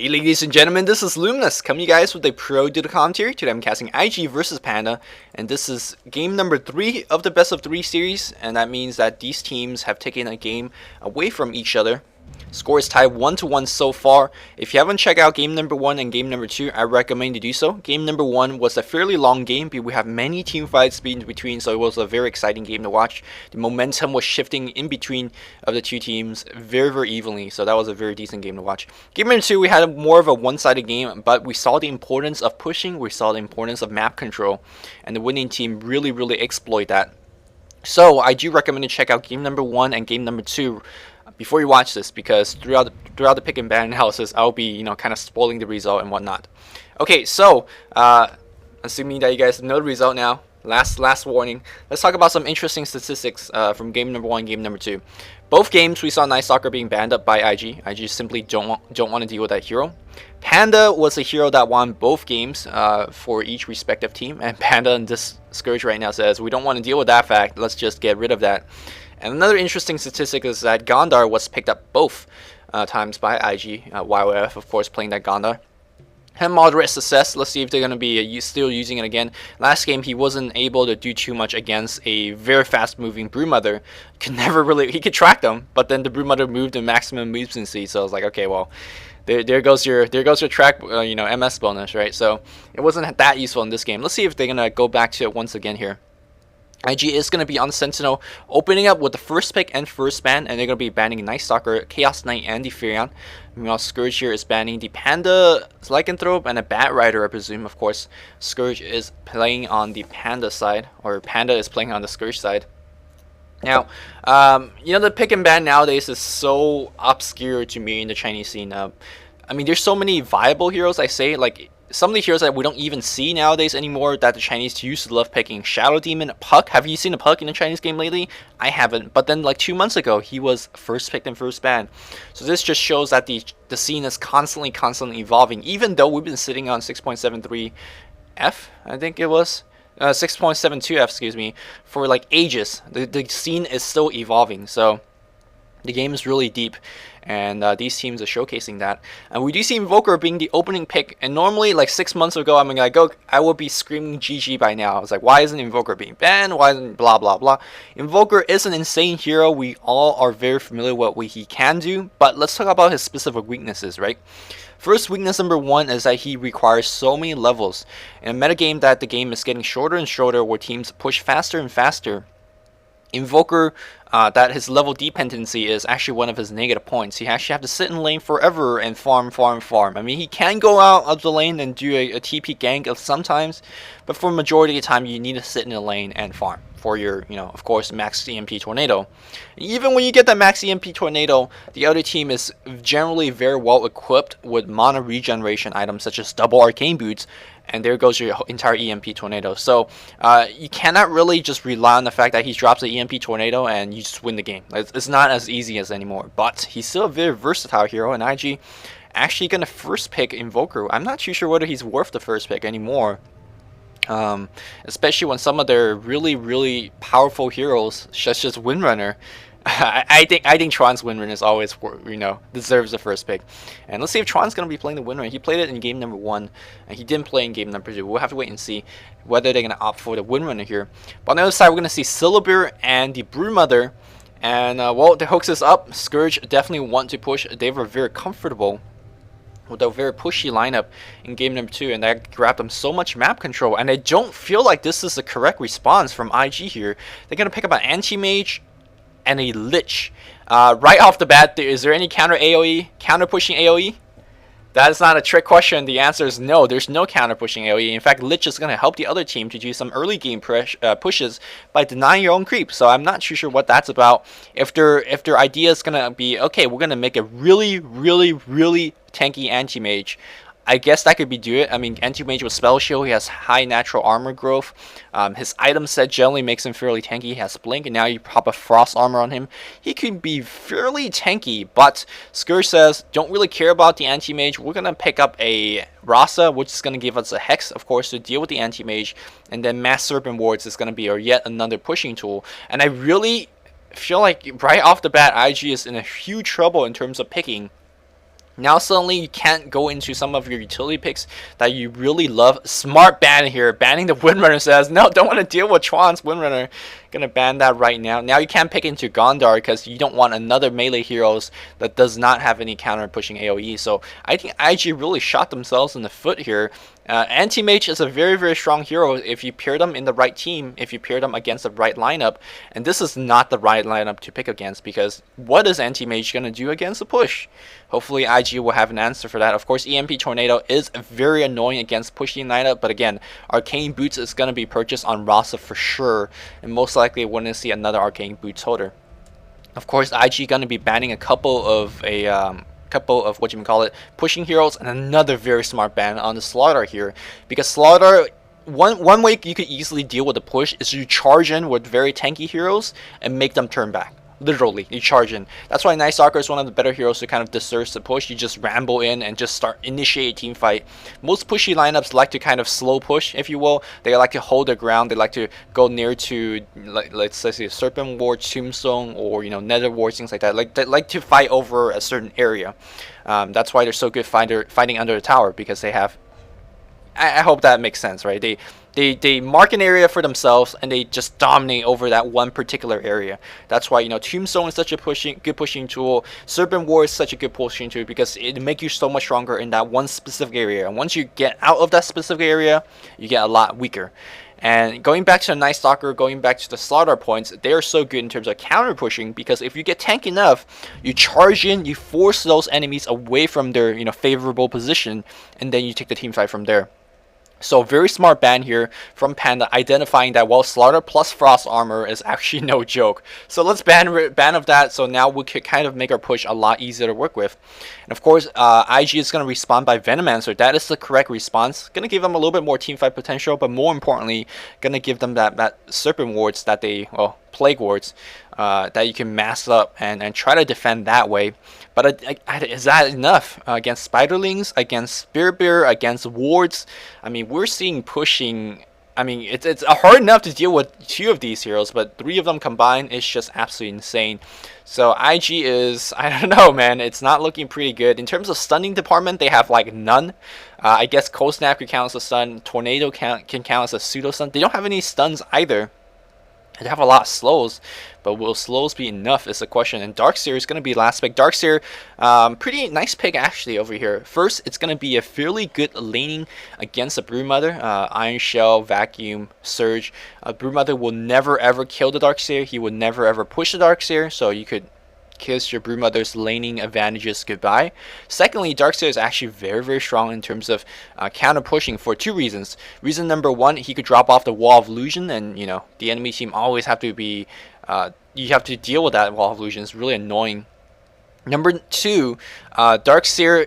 Hey ladies and gentlemen, this is Luminous coming to you guys with a pro duo commentary. Today I'm casting IG versus Panda, and this is game number 3 of the best of 3 series, and that means that these teams have taken a game away from each other. Score is tied 1-1 so far. If you haven't checked out game number 1 and game number 2, I recommend you do so. Game number 1 was a fairly long game, but we have many team fights in between, so it was a very exciting game to watch. The momentum was shifting in between of the two teams very evenly, so that was a very decent game to watch. Game number 2, we had more of a one-sided game, but we saw the importance of pushing, we saw the importance of map control, and the winning team really exploit that. So I do recommend you check out game number 1 and game number 2 before you watch this, because throughout the pick and ban analysis, I'll be kind of spoiling the result and whatnot. Okay, so assuming that you guys know the result now, last warning. Let's talk about some interesting statistics from game number 1 and game number 2. Both games we saw Night Stalker being banned up by IG. IG simply don't want to deal with that hero. Panda was a hero that won both games for each respective team, and Panda in this Scourge right now says we don't want to deal with that fact. Let's just get rid of that. And another interesting statistic is that Gondar was picked up both times by IG. YOF, of course, playing that Gondar. Had moderate success. Let's see if they're going to be still using it again. Last game, he wasn't able to do too much against a very fast-moving Brewmother. He could track them, but then the Brewmother moved to maximum movecency. So I was like, okay, well, there goes your track, MS bonus, right? So it wasn't that useful in this game. Let's see if they're going to go back to it once again here. IG is going to be on Sentinel, opening up with the first pick and first ban, and they're going to be banning Night Stalker, Chaos Knight, and the Furion. Meanwhile, Scourge here is banning the Panda, Lycanthrope, and a Bat Rider, I presume. Of course, Scourge is playing on the Panda side, or Panda is playing on the Scourge side. Now, the pick and ban nowadays is so obscure to me in the Chinese scene. I mean, there's so many viable heroes, I say, like some of the heroes that we don't even see nowadays anymore that the Chinese used to love picking. Shadow Demon, Puck. Have you seen a Puck in a Chinese game lately? I haven't. But then like 2 months ago, he was first picked and first banned. So this just shows that the scene is constantly evolving. Even though we've been sitting on 6.73 F, I think it was. 6.72 F, excuse me, for like ages. The scene is still evolving. So the game is really deep, and these teams are showcasing that. And we do see Invoker being the opening pick, and normally like 6 months ago I would be screaming GG by now. I was like, why isn't Invoker being banned? Why isn't blah blah blah? Invoker is an insane hero. We all are very familiar with what he can do, but let's talk about his specific weaknesses, right? First, weakness number 1 is that he requires so many levels. In a metagame that the game is getting shorter and shorter, where teams push faster and faster, Invoker, that his level dependency is actually one of his negative points. He actually have to sit in lane forever and farm. I mean, he can go out of the lane and do a TP gank sometimes, but for the majority of the time, you need to sit in the lane and farm for your, of course, max EMP Tornado. Even when you get that max EMP Tornado, the other team is generally very well equipped with mana regeneration items such as double arcane boots, and there goes your entire EMP Tornado. So you cannot really just rely on the fact that he drops the EMP Tornado and you just win the game. It's not as easy as anymore, but he's still a very versatile hero, and IG actually going to first pick Invoker. I'm not too sure whether he's worth the first pick anymore. Especially when some of their really powerful heroes, such as Windrunner, I think Tron's Windrunner is always, deserves the first pick. And let's see if Tron's going to be playing the Windrunner. He played it in game number 1, and he didn't play in game number 2. We'll have to wait and see whether they're going to opt for the Windrunner here. But on the other side, we're going to see Syllabir and the Brewmother. And, well, the hooks is up. Scourge definitely want to push. They were very comfortable with a very pushy lineup in game number 2, and that grabbed them so much map control. And I don't feel like this is the correct response from IG here. They're going to pick up an Anti-Mage and a Lich. Right off the bat, is there any counter pushing AoE? That is not a trick question. The answer is no. There's no counter pushing AoE. In fact, Lich is going to help the other team to do some early game pushes by denying your own creep. So I'm not too sure what that's about. If their idea is going to be, okay, we're going to make a really tanky Anti-Mage, I guess that could be do it. I mean, Anti-Mage with Spell Shield, he has high natural armor growth. His item set generally makes him fairly tanky. He has Blink, and now you pop a Frost armor on him. He could be fairly tanky, but Scourge says, don't really care about the Anti-Mage. We're going to pick up a Rasa, which is going to give us a Hex, of course, to deal with the Anti-Mage. And then Mass Serpent Wards is going to be yet another pushing tool. And I really feel like right off the bat, IG is in a huge trouble in terms of picking Now suddenly you can't go into some of your utility picks that you really love. Smart ban here, banning the Windrunner. Says no, don't want to deal with Chuan's Windrunner. Gonna ban that right now. Now you can't pick into Gondar because you don't want another melee heroes that does not have any counter pushing AoE. So I think IG really shot themselves in the foot here. Anti-Mage is a very strong hero if you pair them in the right team, if you pair them against the right lineup. And this is not the right lineup to pick against, because what is Anti-Mage going to do against the push? Hopefully IG will have an answer for that. Of course, EMP Tornado is very annoying against pushing lineup, but again, Arcane Boots is going to be purchased on Rasa for sure, and most likely we're going to see another Arcane Boots holder. Of course, IG going to be banning a couple of what you can call it, pushing heroes, and another very smart ban on the Slaughter here, because Slaughter, one way you could easily deal with the push is you charge in with very tanky heroes and make them turn back. Literally, you charge in. That's why Night Stalker is one of the better heroes to kind of disperse the push. You just ramble in and just initiate a team fight. Most pushy lineups like to kind of slow push, if you will. They like to hold their ground. They like to go near to, let's say, Serpent Ward, Tombstone, or Nether Ward, things like that. They like to fight over a certain area. That's why they're so good fighting under the tower, because they have. I hope that makes sense, right? They mark an area for themselves and they just dominate over that one particular area. That's why Tombstone is such a good pushing tool. Serpent Ward is such a good pushing tool, because it makes you so much stronger in that one specific area. And once you get out of that specific area, you get a lot weaker. And going back to the Night Stalker, going back to the Slaughter points, they are so good in terms of counter pushing, because if you get tank enough, you charge in, you force those enemies away from their favorable position, and then you take the team fight from there. So very smart ban here from Panda, identifying that Slaughter plus Frost Armor is actually no joke. So let's ban of that, so now we could kind of make our push a lot easier to work with. And of course, IG is going to respond by Venomancer. That is the correct response. Going to give them a little bit more teamfight potential, but more importantly, going to give them that Serpent Wards that Plague Wards that you can mask up and try to defend that way. But is that enough against Spiderlings, against Spirit Bear, against Wards? I mean, we're seeing pushing. I mean, it's hard enough to deal with 2 of these heroes, but 3 of them combined is just absolutely insane. So IG is, I don't know, man, it's not looking pretty good. In terms of stunning department, they have like none. I guess Cold Snap can count as a stun. Tornado can count as a pseudo stun. They don't have any stuns either. They have a lot of slows, but will slows be enough is the question. And Darkseer is going to be last pick. Darkseer, pretty nice pick actually over here. First, it's going to be a fairly good laning against a Broodmother. Iron Shell, Vacuum, Surge. Broodmother will never ever kill the Darkseer. He will never ever push the Darkseer, so you could kiss your Broodmother's laning advantages goodbye. Secondly, Darkseer is actually very strong in terms of counter pushing for 2 reasons. Reason number 1, he could drop off the Wall of Illusion, and the enemy team always have to be you have to deal with that Wall of Illusion. It's really annoying. Number 2, Darkseer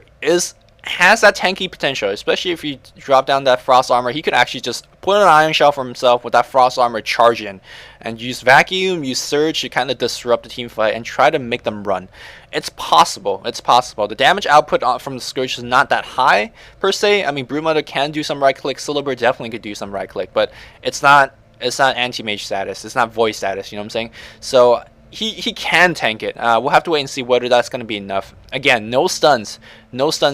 has that tanky potential, especially if you drop down that Frost Armor. He could actually just put an Iron Shell for himself with that Frost Armor, charge in, and use Vacuum, use Surge to kind of disrupt the team fight and try to make them run. It's possible. It's possible. The damage output from the Scourge is not that high per se. I mean, Broodmother can do some right click. Silver definitely could do some right click, but it's not anti-mage status. It's not voice status. You know what I'm saying? So he can tank it. We'll have to wait and see whether that's going to be enough. Again, no stuns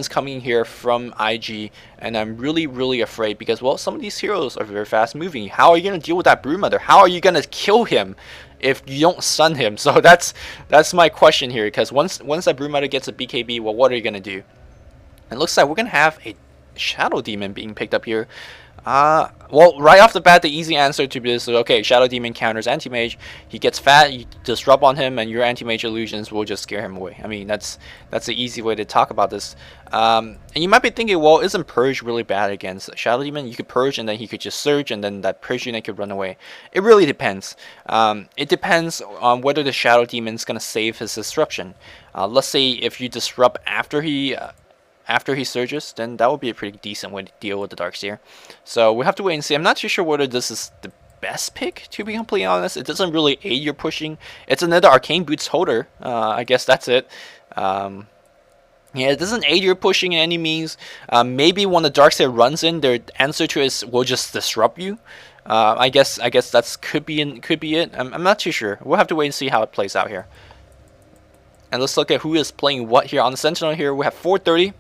coming here from IG, and I'm really afraid, because some of these heroes are very fast moving. How are you going to deal with that Broodmother? How are you going to kill him if you don't stun him? So that's my question here, because once that Broodmother gets a BKB, what are you going to do? It looks like we're going to have a Shadow Demon being picked up here. Well, right off the bat, the easy answer to this is, okay, Shadow Demon counters Anti-Mage. He gets fat, you disrupt on him, and your Anti-Mage illusions will just scare him away. I mean, that's the easy way to talk about this. And you might be thinking, well, isn't Purge really bad against Shadow Demon? You could Purge, and then he could just Surge, and then that Purge unit could run away. It really depends. It depends on whether the Shadow Demon is going to save his disruption. Let's say if you disrupt after he surges, then that would be a pretty decent way to deal with the Darkseer. So we have to wait and see. I'm not too sure whether this is the best pick, to be completely honest. It doesn't really aid your pushing. It's another Arcane Boots holder. I guess that's it. Yeah, it doesn't aid your pushing in any means. Maybe when the Darkseer runs in, their answer to it will just disrupt you. I guess that's could be it. I'm not too sure. We'll have to wait and see how it plays out here. And let's look at who is playing what here. On the Sentinel here, we have 430.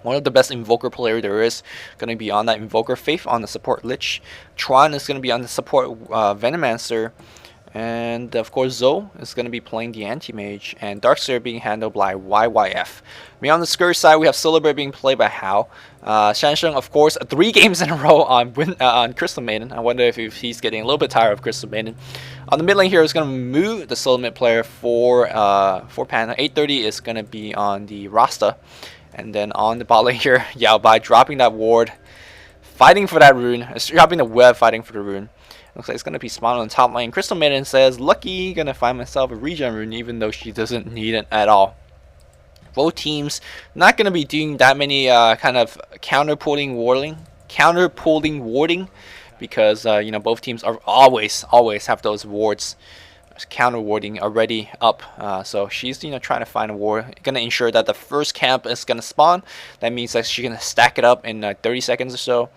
One of the best Invoker player there is going to be on that Invoker. Faith on the support Lich. Tron is going to be on the support Venomancer. And of course Zoe is going to be playing the Anti-Mage. And Darkseer being handled by YYF. Me on the Scourge side, we have Celebrate being played by Hao. Shansheng, of course, 3 games in a row on Crystal Maiden. I wonder if he's getting a little bit tired of Crystal Maiden. On the mid lane here is going to move the solo mid player for Panda. 830 is going to be on the Rasta. And then on the bot lane here, Yao Bai dropping that ward, fighting for that rune, dropping the web, fighting for the rune. Looks like it's going to be spawned on the top lane. Crystal Maiden says, lucky, going to find myself a regen rune, even though she doesn't need it at all. Both teams not going to be doing that many kind of counter-pulling warding, because you know, both teams are always have those wards, counter warding already up. So she's, you know, trying to find a ward, gonna ensure that the first camp is gonna spawn. That means that she's gonna stack it up in 30 seconds or so.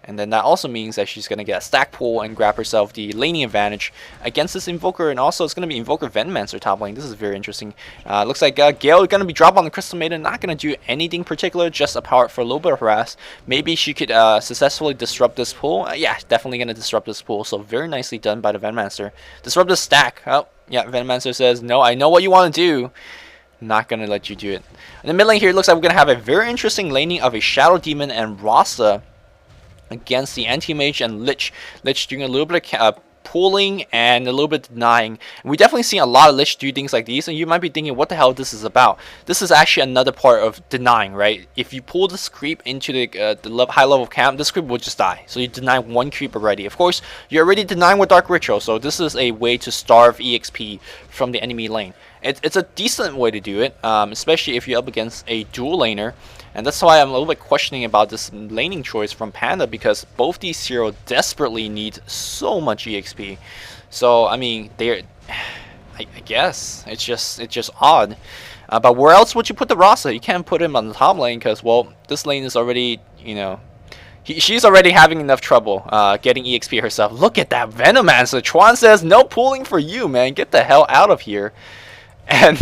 And then that also means that she's going to get a stack pull and grab herself the laning advantage against this Invoker. And also it's going to be Invoker Venomancer top lane. This is very interesting. Looks like Gale is going to be dropped on the Crystal Maiden. Not going to do anything particular, just a power for a little bit of harass. Maybe she could successfully disrupt this pull. Yeah, definitely going to disrupt this pull. So very nicely done by the Venomancer. Disrupt the stack. Oh, yeah, Venomancer says, no, I know what you want to do. Not going to let you do it. In the mid lane here, it looks like we're going to have a very interesting laning of a Shadow Demon and Rasa against the Anti-Mage and Lich. Lich doing a little bit of pulling and a little bit denying. And we definitely see a lot of Lich do things like these, and you might be thinking, what the hell this is about? This is actually another part of denying, right? If you pull this creep into the high level camp, this creep will just die. So you deny one creep already. Of course, you're already denying with Dark Ritual, so this is a way to starve EXP from the enemy lane. It's a decent way to do it, especially if you're up against a dual laner. And that's why I'm a little bit questioning about this laning choice from Panda, because both these heroes desperately need so much EXP. So I mean, I guess it's just odd. But where else would you put the Rasa? You can't put him on the top lane because, well, this lane is already, you know, she's already having enough trouble getting EXP herself. Look at that Venomancer. Chuan says, no pulling for you, man. Get the hell out of here. And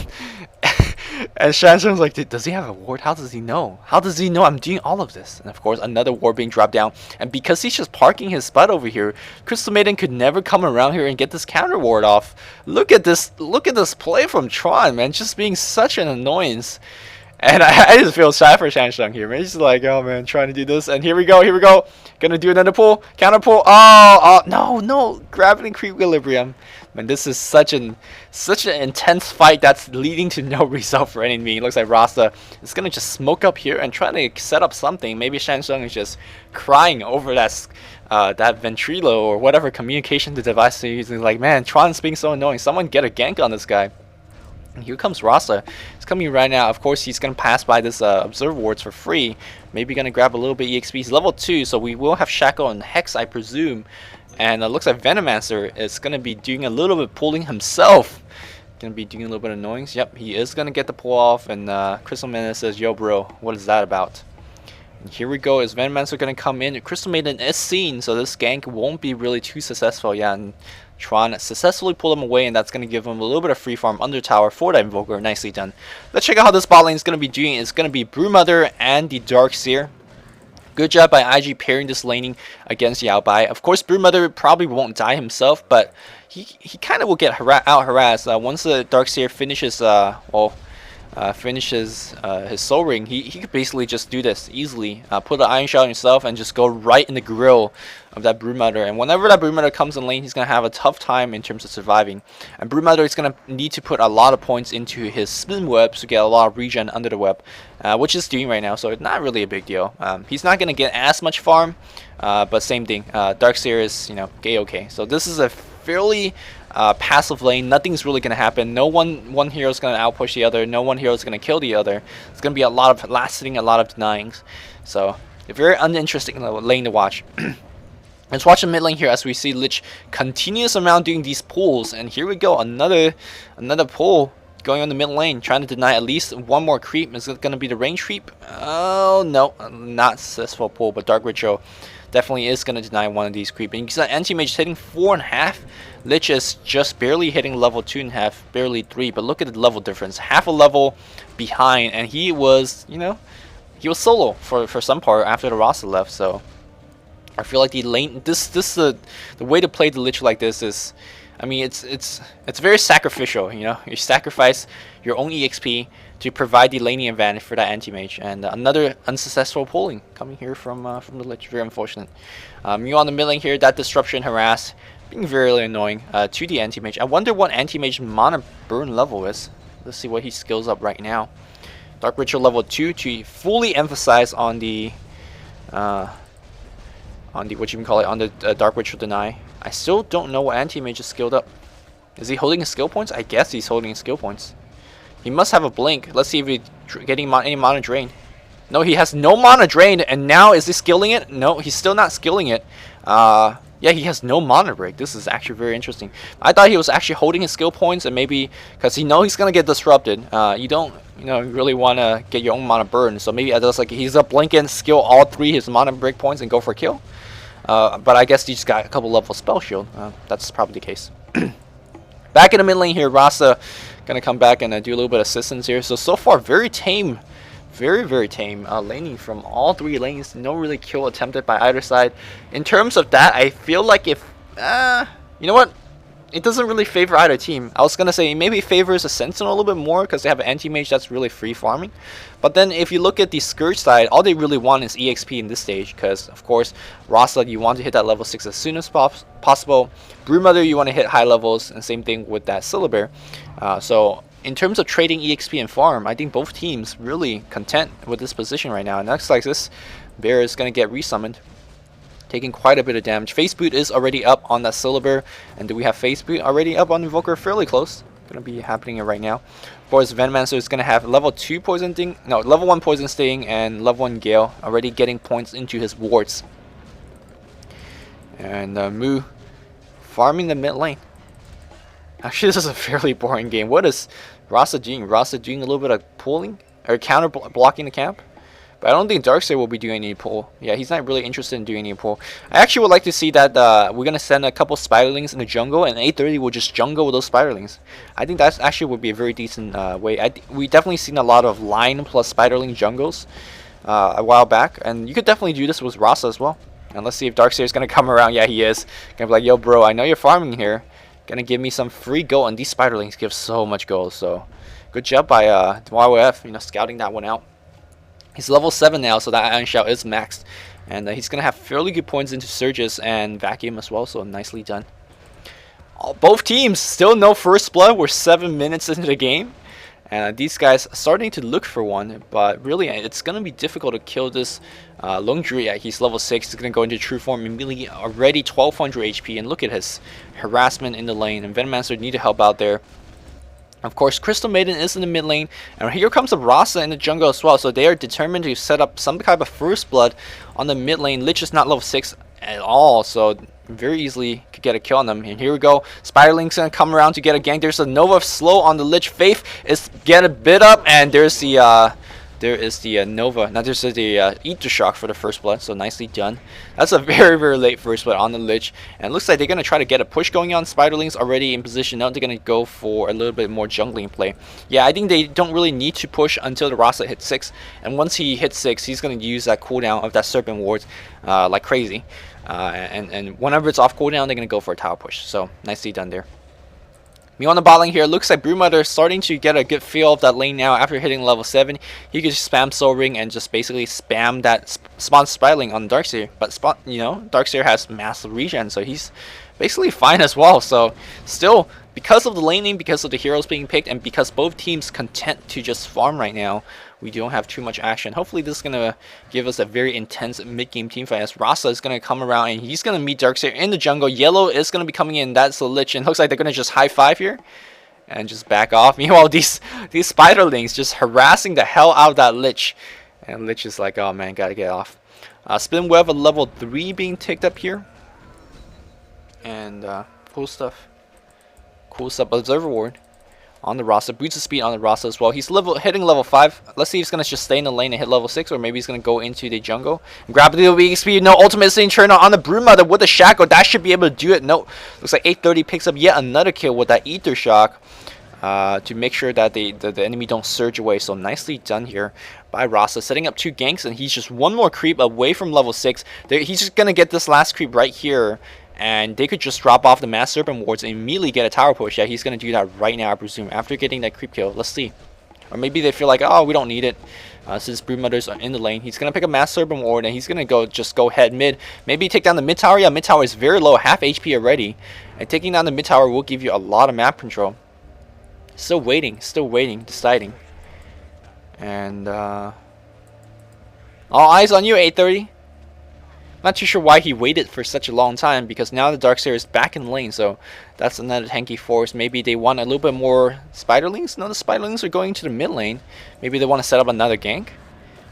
Shansheng's like, does he have a ward? How does he know? How does he know I'm doing all of this? And of course, another ward being dropped down. And because he's just parking his spot over here, Crystal Maiden could never come around here and get this counter ward off. Look at this play from Tron, man. Just being such an annoyance. And I just feel sad for Shansheng here, man. He's like, oh man, trying to do this. And here we go. Gonna do another pull. Counter pull. Oh, no. Gravity creep equilibrium. Man, this is such an intense fight that's leading to no result for enemy. It looks like Rasta is gonna just smoke up here and try to set up something. Maybe Shansheng is just crying over that ventrilo or whatever communication the device is using. Like, man, Tron's being so annoying. Someone get a gank on this guy. And here comes Rasa. He's coming right now. Of course, he's going to pass by this Observe Wards for free. Maybe going to grab a little bit EXP. He's level 2, so we will have Shackle and Hex, I presume. And it looks like Venomancer is going to be doing a little bit pulling himself. Going to be doing a little bit of annoyance. Yep, he is going to get the pull off. And Crystal Maiden says, yo, bro, what is that about? And here we go. Is Venomancer going to come in? Crystal Maiden is seen, so this gank won't be really too successful. Yeah, and Tron successfully pulled him away, and that's going to give him a little bit of free farm under tower for that Invoker. Nicely done. Let's check out how this bot lane is going to be doing. It's going to be Brewmother and the Darkseer. Good job by IG pairing this laning against Yao Bai. Of course, Brewmother probably won't die himself, but he kind of will get out harassed once the Darkseer finishes his soul ring. He could basically just do this easily, put the iron shot on himself and just go right in the grill of that Brewmother. And whenever that Brewmother comes in lane, he's gonna have a tough time in terms of surviving. And Brewmother is gonna need to put a lot of points into his spin webs to get a lot of regen under the web, which he's doing right now, so it's not really a big deal. He's not gonna get as much farm, but same thing. Darkseer is, you know, okay. So this is a fairly passive lane. Nothing's really gonna happen. No one hero is gonna outpush the other. No one hero is gonna kill the other. It's gonna be a lot of lasting, a lot of denyings. So a very uninteresting lane to watch. Let's watch the mid lane here as we see Lich continuous around doing these pulls. And here we go, another pull. going on the mid lane, trying to deny at least one more creep. Is it going to be the range creep? Oh, no. Not successful pull, but Dark Ritual definitely is going to deny one of these creep. And you can see that anti-mage hitting 4.5. Lich is just barely hitting level 2.5, barely 3. But look at the level difference. Half a level behind, and he was, you know, he was solo for some part after the Rasa left. So I feel like the lane, the way to play the Lich like this is, I mean, it's very sacrificial. You know, you sacrifice your own EXP to provide the laning advantage for that anti-mage. And another unsuccessful pulling coming here from the Lich. Very unfortunate. You on the mid lane here, that disruption harass being very annoying to the anti-mage. I wonder what anti-mage mana burn level is. Let's see what he skills up right now. Dark Ritual level 2 to fully emphasize on the what you can call it, on the Dark Ritual deny. I still don't know what anti-mage is skilled up. Is he holding his skill points? I guess he's holding his skill points. He must have a blink. Let's see if he's getting any mana drain. No, he has no mana drain, and now is he skilling it? No, he's still not skilling it. Yeah, he has no mana break. This is actually very interesting. I thought he was actually holding his skill points, and maybe because he knows he's gonna get disrupted. You don't, you know, really want to get your own mana burn. So maybe that's like he's a blink and skill all 3 his mana break points and go for a kill. But I guess he just got a couple level spell shield. That's probably the case. Back in the mid lane here, Rasa gonna come back and do a little bit of assistance here. So far very tame, very tame laning from all 3 lanes. No really kill attempted by either side. In terms of that, I feel like if you know what, it doesn't really favor either team. I was gonna say maybe it favors a Sentinel a little bit more because they have an anti-mage that's really free farming. But then if you look at the Scourge side, all they really want is EXP in this stage, because of course Rasa, you want to hit that level 6 as soon as possible. Broodmother, you want to hit high levels, and same thing with that Syllabear. So in terms of trading EXP and farm, I think both teams really content with this position right now. And next like this, Bear is gonna get resummoned, taking quite a bit of damage. Face Boot is already up on that Syllabear, and do we have Face Boot already up on Invoker? Fairly close. Gonna be happening right now. Of course, Venomancer is gonna have level 2 poison sting, no, level 1 poison sting and level 1 gale, already getting points into his wards. And Mu farming the mid lane. Actually, this is a fairly boring game. What is Rasa doing? Rasa doing a little bit of pulling or counter blocking the camp. But I don't think Darkseid will be doing any pull. Yeah, he's not really interested in doing any pull. I actually would like to see that we're going to send a couple Spiderlings in the jungle, and 830 will just jungle with those Spiderlings. I think that actually would be a very decent way. We definitely seen a lot of line plus Spiderling jungles a while back, and you could definitely do this with Rasa as well. And let's see if Darkseid is going to come around. Yeah, he is. Going to be like, yo, bro, I know you're farming here. Going to give me some free gold, and these Spiderlings give so much gold. So good job by YWF, you know, scouting that one out. He's level 7 now, so that Iron Shout is maxed. And he's going to have fairly good points into Surges and Vacuum as well, so nicely done. Both teams, still no first blood. We're 7 minutes into the game. And these guys are starting to look for one, but really it's going to be difficult to kill this Lung Druid. Yeah, he's level 6. He's going to go into true form immediately, already 1200 HP. And look at his harassment in the lane. And Venomancer need to help out there. Of course, Crystal Maiden is in the mid lane, and here comes a Rasa in the jungle as well. So they are determined to set up some type of first blood on the mid lane. Lich is not level 6 at all, so very easily could get a kill on them. And here we go. Spiderling's gonna come around to get a gank. There's a Nova slow on the Lich. Faith is get a bit up, and there's the Nova. Now there's the Eat the Shock for the first blood, so nicely done. That's a very late first blood on the Lich, and it looks like they're gonna try to get a push going on. Spiderlings already in position. Now they're gonna go for a little bit more jungling play. Yeah, I think they don't really need to push until the Rasa hits 6, and once he hits 6, he's gonna use that cooldown of that Serpent Ward like crazy. And whenever it's off cooldown, they're gonna go for a tower push. So nicely done there. Me on the bot lane here, looks like Broodmother starting to get a good feel of that lane now after hitting level 7. He could just spam Soul Ring and just basically spam that spawn Spiderling on Darkseer. But you know, Darkseer has massive regen, so he's basically fine as well. So still, because of the laning, because of the heroes being picked, and because both teams content to just farm right now, we don't have too much action. Hopefully this is going to give us a very intense mid-game teamfight, as Rasa is going to come around and he's going to meet Darkseer in the jungle. Yellow is going to be coming in. That's the Lich, and looks like they're going to just high five here and just back off. Meanwhile, these Spiderlings just harassing the hell out of that Lich, and Lich is like, oh man, gotta get off. Spin Web at level 3 being ticked up here, and cool stuff. Observer Ward on the Rasa. Boots of speed on the Rasa as well. He's hitting level 5. Let's see if he's going to just stay in the lane and hit level 6, or maybe he's going to go into the jungle and grab the weak speed. No, ultimate sitting turn on the Broodmother with the Shackle. That should be able to do it. No, looks like 830 picks up yet another kill with that Ether Shock to make sure that the enemy don't surge away. So nicely done here by Rasa, setting up 2 ganks, and he's just one more creep away from level 6. He's just going to get this last creep right here, and they could just drop off the Mass Serpent wards and immediately get a tower push. Yeah, he's going to do that right now, I presume, after getting that creep kill. Let's see. Or maybe they feel like, oh, we don't need it. Since Broodmothers are in the lane, he's going to pick a Mass Serpent ward, and he's going to just go head mid. Maybe take down the mid tower. Yeah, mid tower is very low, half HP already. And taking down the mid tower will give you a lot of map control. Still waiting, deciding. And all eyes on you, 830. Not too sure why he waited for such a long time, because now the Darkseer is back in the lane, so that's another tanky force. Maybe they want a little bit more Spiderlings? No, the Spiderlings are going to the mid lane. Maybe they want to set up another gank?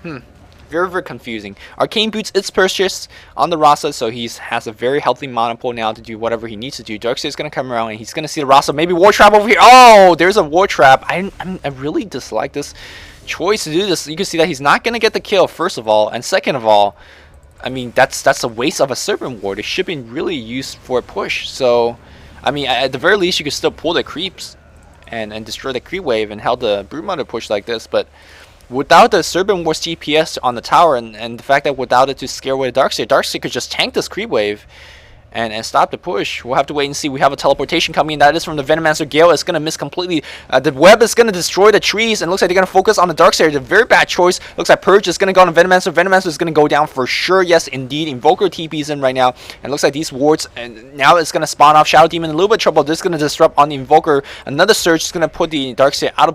Very, very confusing. Arcane Boots is purchased on the Rasa, so he has a very healthy mana pool now to do whatever he needs to do. Darkseer is going to come around, and he's going to see the Rasa. Maybe War Trap over here. Oh, there's a War Trap. I really dislike this choice to do this. You can see that he's not going to get the kill, first of all, and second of all, I mean, that's a waste of a Serpent Ward. It should be really used for a push. So, I mean, at the very least, you could still pull the creeps and destroy the creep wave and help the Broodmother push like this. But without the Serpent Ward CPS on the tower, and the fact that without it to scare away the Darkseer could just tank this creep wave and stop the push. We'll have to wait and see. We have a teleportation coming in. That is from the Venomancer Gale. It's going to miss completely. The web is going to destroy the trees, and it looks like they're going to focus on the Darkseer. It's a very bad choice. Looks like Purge is going to go on the Venomancer. Venomancer is going to go down for sure. Yes, indeed. Invoker TP's in right now, and it looks like these wards, and now it's going to spawn off Shadow Demon in a little bit of trouble. This is going to disrupt on the Invoker. Another Surge is going to put the Darkseer out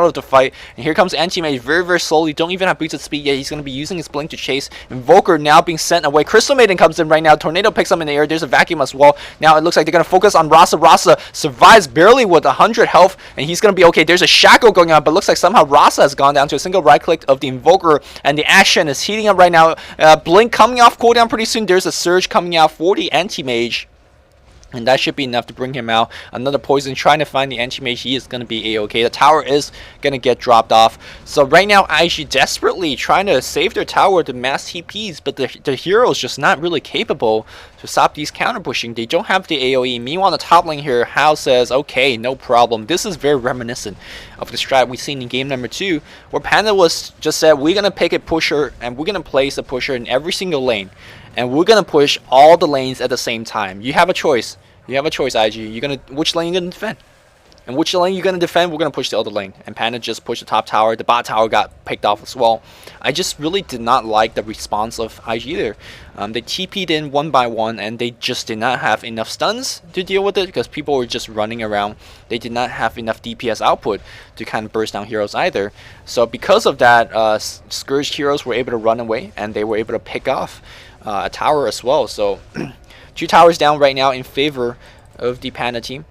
of the fight, and here comes Anti-Mage very, very slowly. Don't even have boots of speed yet. He's going to be using his blink to chase. Invoker now being sent away. Crystal Maiden comes in right now. Tornado picks him in the air. There's a vacuum as well. Now it looks like they're going to focus on Rasa. Rasa survives barely with 100 health, and he's going to be okay. There's a Shackle going on, but looks like somehow Rasa has gone down to a single right click of the Invoker, and the action is heating up right now. Blink coming off cooldown pretty soon. There's a Surge coming out for the Anti-Mage, and that should be enough to bring him out. Another poison trying to find the Anti-Mage. He is going to be a-okay. The tower is going to get dropped off. So right now, IG desperately trying to save their tower to mass TPs, but the hero is just not really capable to stop these counter pushing. They don't have the AoE. Meanwhile, on the top lane here, Hao says, okay, no problem. This is very reminiscent of the strat we've seen in game number 2, where Panda was just said, we're going to pick a pusher, and we're going to place a pusher in every single lane, and we're going to push all the lanes at the same time. You have a choice. You have a choice, IG. You're gonna, which lane you're gonna defend? And which lane you're gonna defend, we're gonna push the other lane. And Panda just pushed the top tower. The bot tower got picked off as well. I just really did not like the response of IG there. They TP'd in one by one, and they just did not have enough stuns to deal with it, because people were just running around. They did not have enough DPS output to kind of burst down heroes either. So because of that, Scourged heroes were able to run away, and they were able to pick off a tower as well. So 2 towers down right now in favor of the Panda team.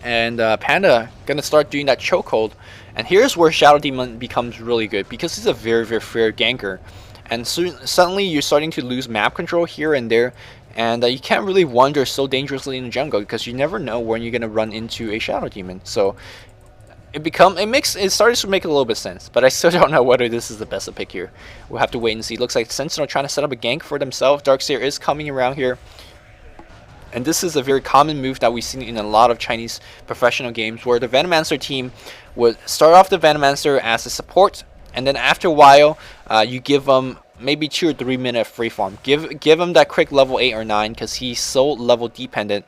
And Panda gonna start doing that chokehold. And here's where Shadow Demon becomes really good, because he's a very, very fair ganker. And suddenly you're starting to lose map control here and there. And you can't really wander so dangerously in the jungle, because you never know when you're gonna run into a Shadow Demon. So it starts to make a little bit of sense, but I still don't know whether this is the best pick here. We'll have to wait and see. Looks like Sentinel trying to set up a gank for themselves. Darkseer is coming around here, and this is a very common move that we've seen in a lot of Chinese professional games, where the Venomancer team would start off the Venomancer as a support, and then after a while, you give them maybe 2 or 3 minute free farm. Give him that quick level 8 or 9, because he's so level dependent.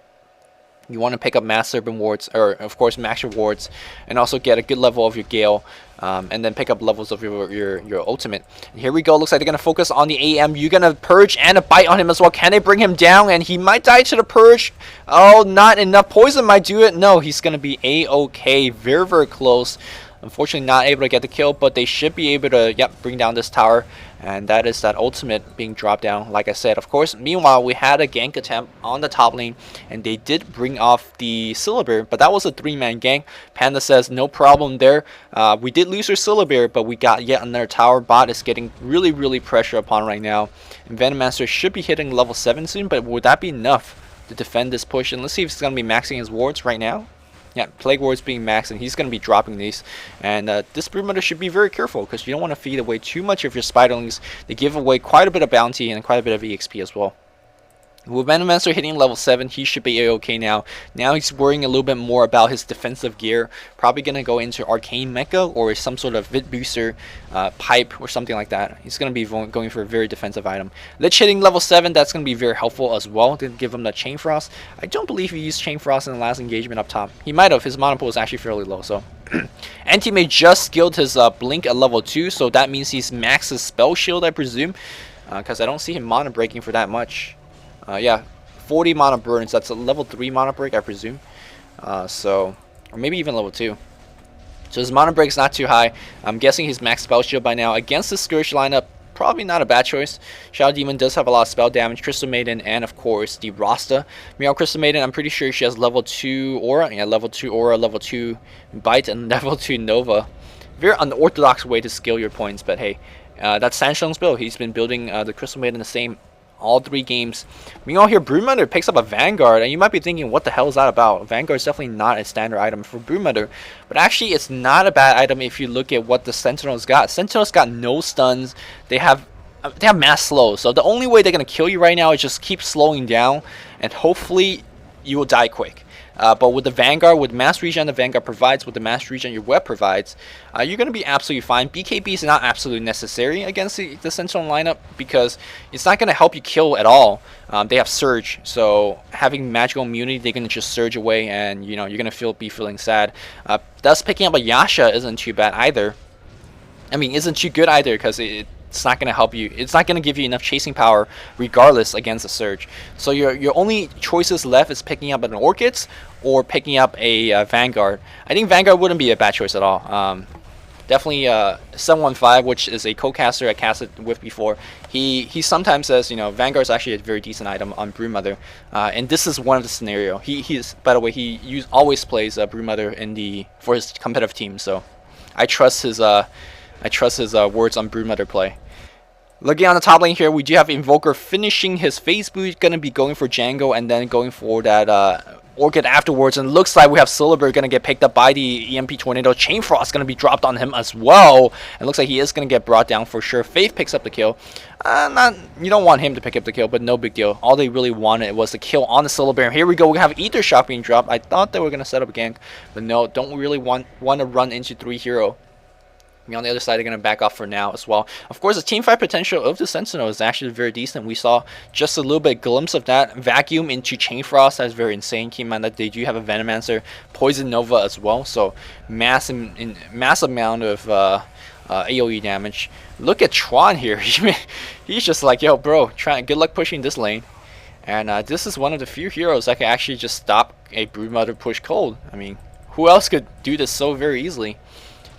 You want to pick up Mass Serpent wards, or of course Max wards, and also get a good level of your Gale, and then pick up levels of your ultimate. And here we go. Looks like they're going to focus on the AM. You're going to Purge and a Bite on him as well. Can they bring him down? And he might die to the Purge. Oh, not enough. Poison might do it. No, he's going to be a-okay. Very, very close. Unfortunately, not able to get the kill, but they should be able to, bring down this tower. And that is that ultimate being dropped down, like I said. Of course, meanwhile, we had a gank attempt on the top lane, and they did bring off the Syllabir, but that was a 3-man gank. Panda says, no problem there. We did lose our Syllabir, but we got yet another tower. Bot is getting really, really pressure upon right now. And Venomancer should be hitting level 7 soon, but would that be enough to defend this push? And let's see if he's going to be maxing his wards right now. Yeah, Plague Ward's being maxed, and he's going to be dropping these. And this Broodmother should be very careful, because you don't want to feed away too much of your Spiderlings. They give away quite a bit of bounty and quite a bit of EXP as well. With Venomancer hitting level 7, he should be a-okay now. Now he's worrying a little bit more about his defensive gear. Probably going to go into Arcane Mecha or some sort of Vit Booster pipe or something like that. He's going to be going for a very defensive item. Lich hitting level 7, that's going to be very helpful as well to give him the Chain Frost. I don't believe he used Chain Frost in the last engagement up top. He might have. His mana pool is actually fairly low, so... Anti-Mage just skilled his Blink at level 2, so that means he's maxed his Spell Shield, I presume. Because I don't see him mana breaking for that much. Yeah, 40 mana burns. That's a level 3 mana break, I presume. Or maybe even level 2. So his mana break is not too high. I'm guessing he's max spell shield by now. Against the Scourge lineup, probably not a bad choice. Shadow Demon does have a lot of spell damage. Crystal Maiden, and of course the Rasta. Meow Crystal Maiden, I'm pretty sure she has level 2 aura. Yeah, level 2 aura, level 2 bite, and level 2 Nova. Very unorthodox way to skill your points, but hey, that's Sanshung's build. He's been building the Crystal Maiden the same all 3 games. Meanwhile here, Broodmother picks up a Vanguard, and you might be thinking, what the hell is that about? Vanguard is definitely not a standard item for Broodmother, but actually it's not a bad item if you look at what the Sentinels got. Sentinels got no stuns. They have mass slow, so the only way they're gonna kill you right now is just keep slowing down, and hopefully you will die quick. But with the Vanguard, with mass regen the Vanguard provides, with the mass regen your web provides, you're going to be absolutely fine. BKB is not absolutely necessary against the Sentinel lineup because it's not going to help you kill at all. They have Surge, so having magical immunity, they're going to just surge away, and you know you're going to be feeling sad. Thus, picking up a Yasha isn't too bad either. I mean, isn't too good either because it's not going to help you. It's not going to give you enough chasing power regardless against the Surge. So your only choices left is picking up an Orchids or picking up a Vanguard. I think Vanguard wouldn't be a bad choice at all. Definitely 715, which is a co-caster I casted with before. He sometimes says, you know, Vanguard is actually a very decent item on Broodmother, and this is one of the scenario. He's, by the way, he always plays Broodmother for his competitive team, so I trust his words on Broodmother play. Looking on the top lane here, we do have Invoker finishing his phase boot, gonna be going for Django and then going for that Orchid afterwards, and looks like we have Silver gonna get picked up by the EMP Tornado. Chain Frost gonna be dropped on him as well, and looks like he is gonna get brought down for sure. Faith picks up the kill. You don't want him to pick up the kill, but no big deal. All they really wanted was the kill on the Silver. Here we go. We have Ether Shock being dropped. I thought they were gonna set up a gank, but no, don't really want to run into 3 hero. On the other side, they're going to back off for now as well. Of course, the teamfight potential of the Sentinel is actually very decent. We saw just a little bit glimpse of that. Vacuum into Chain Frost, that's very insane. Keep in mind that they do have a Venomancer, Poison Nova as well, so mass amount of AoE damage. Look at Tron here. He's just like, yo, bro, good luck pushing this lane. And this is one of the few heroes that can actually just stop a Broodmother push cold. I mean, who else could do this so very easily?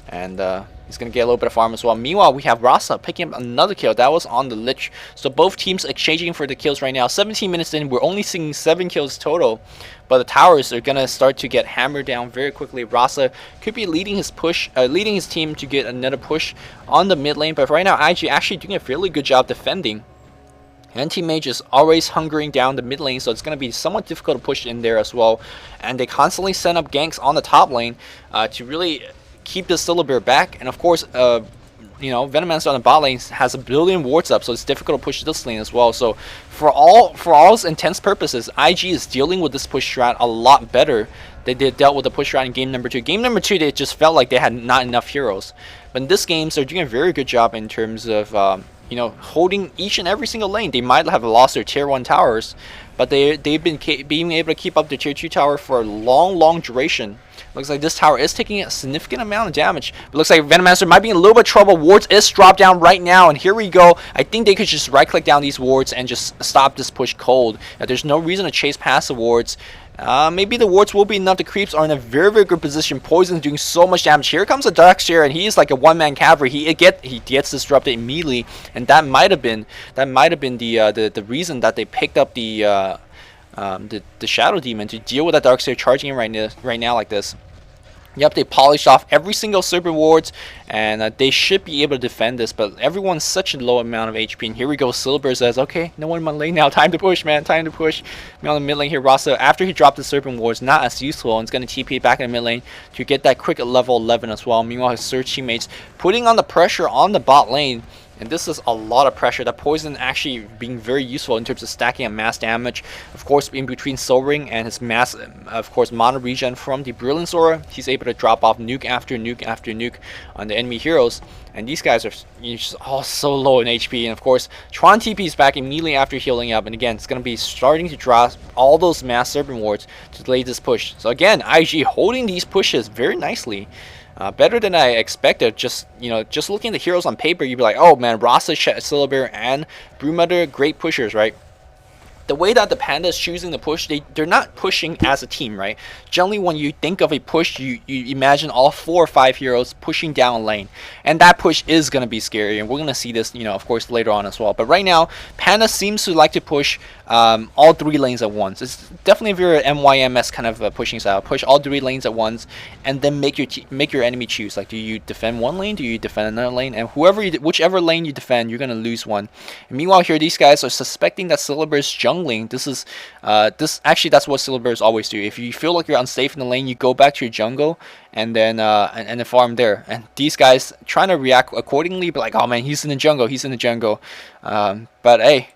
And he's going to get a little bit of farm as well. Meanwhile, we have Rasa picking up another kill. That was on the Lich. So both teams exchanging for the kills right now. 17 minutes in, we're only seeing 7 kills total. But the towers are going to start to get hammered down very quickly. Rasa could be leading his team to get another push on the mid lane. But right now, IG actually doing a fairly good job defending. Anti-Mage is always hungering down the mid lane, so it's going to be somewhat difficult to push in there as well. And they constantly send up ganks on the top lane to really keep the Silver back, and of course, you know, Venomancer on the bot lane has a billion wards up, so it's difficult to push this lane as well. So for all intents purposes, IG is dealing with this push strat a lot better than they dealt with the push strat in game number 2. Game number 2, they just felt like they had not enough heroes, but in this game, they're doing a very good job in terms of you know, holding each and every single lane. They might have lost their tier 1 towers, but they've been being able to keep up the tier 2 tower for a long duration. Looks like this tower is taking a significant amount of damage. But looks like Venomancer might be in a little bit of trouble. Wards is dropped down right now, and here we go. I think they could just right-click down these wards and just stop this push cold. There's no reason to chase past the wards. Maybe the wards will be enough. The creeps are in a very good position. Poison's doing so much damage. Here comes a Darkseer, and he's like a one-man cavalry. He gets disrupted immediately, and that might have been the reason that they picked up the Shadow Demon to deal with that Darkseer charging in right now like this. Yep, they polished off every single Serpent Wards, and they should be able to defend this, but everyone's such a low amount of HP. And here we go, Silver says, okay, no one in my lane now, time to push, man, time to push. Me on the mid lane here, Rasa, after he dropped the Serpent Wards, not as useful, and it's going to TP back in the mid lane to get that quick level 11 as well. Meanwhile, his Surge teammates putting on the pressure on the bot lane. And this is a lot of pressure. That poison actually being very useful in terms of stacking and mass damage. Of course, in between Soul Ring and his mass, of course, mana regen from the Brilliance Aura, he's able to drop off nuke after nuke after nuke on the enemy heroes. And these guys are just all so low in HP. And of course, Tron TP's back immediately after healing up. And again, it's going to be starting to draw all those mass Serpent Wards to delay this push. So again, IG holding these pushes very nicely. Better than I expected. Just looking at the heroes on paper, you'd be like, oh man, Rasa, Syllaber, and Broodmother, great pushers, right? The way that the Panda is choosing to push, they're not pushing as a team, right? Generally, when you think of a push, you imagine all 4 or 5 heroes pushing down a lane. And that push is going to be scary, and we're going to see this, of course, later on as well. But right now, Panda seems to like to push all 3 lanes at once. It's definitely a very MYMS kind of pushing style. Push all 3 lanes at once, and then make your enemy choose. Like, do you defend one lane? Do you defend another lane? And whichever lane you defend, you're going to lose one. And meanwhile, here, these guys are suspecting that Syllaber's jungling. Actually, that's what Syllabers always do. If you feel like you're unsafe in the lane, you go back to your jungle and then farm there. And these guys trying to react accordingly, but like, oh man, he's in the jungle, but hey,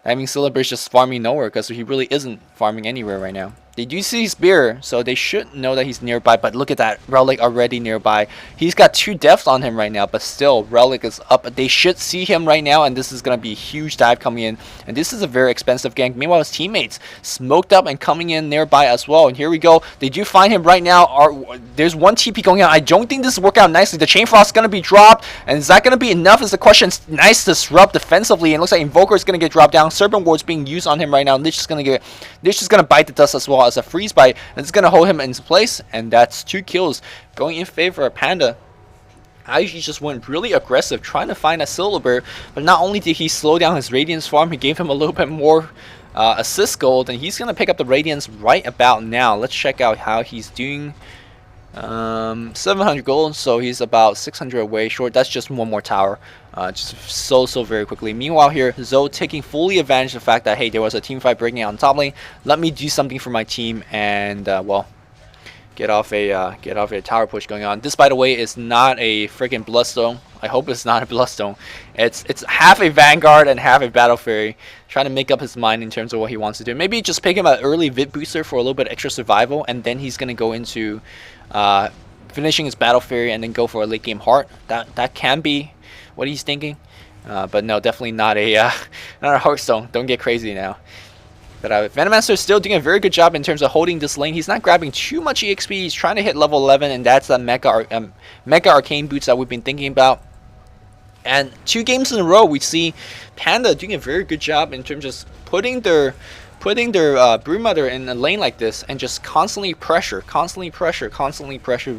I mean, Syllabers just farming nowhere because he really isn't farming anywhere right now. They do see his spear, so they should know that he's nearby, but look at that, Relic already nearby. He's got 2 deaths on him right now, but still, Relic is up. They should see him right now, and this is going to be a huge dive coming in, and this is a very expensive gank. Meanwhile, his teammates smoked up and coming in nearby as well, and here we go. They do find him right now. There's one TP going out. I don't think this is working out nicely. The Chain Frost is going to be dropped, and is that going to be enough is the question. It's nice to disrupt defensively, and it looks like Invoker is going to get dropped down. Serpent Ward's being used on him right now. Lich is going to bite the dust as well as a freeze bite, and it's going to hold him in place, and that's 2 kills going in favor of Panda. IG just went really aggressive trying to find a Syllaber, but not only did he slow down his Radiance farm, he gave him a little bit more assist gold, and he's going to pick up the Radiance right about now. Let's check out how he's doing. 700 gold, so he's about 600 away short. That's just one more tower, just so very quickly. Meanwhile here, Zoe taking fully advantage of the fact that, hey, there was a team fight breaking out on top lane. Let me do something for my team and well, get off a tower push going on. This, by the way, is not a freaking Bloodstone. I hope it's not a Bloodstone. It's half a Vanguard and half a Battle Fairy, trying to make up his mind in terms of what he wants to do. Maybe just pick him an early Vit booster for a little bit extra survival, and then he's gonna go into finishing his Battle Fairy and then go for a late game Heart. That can be what he's thinking, but no, definitely not a Heartstone. Don't get crazy now. But Venomancer is still doing a very good job in terms of holding this lane. He's not grabbing too much EXP. He's trying to hit level 11, and that's the Mega Arcane Boots that we've been thinking about. And 2 games in a row, we see Panda doing a very good job in terms of putting their Broodmother in a lane like this and just constantly pressure.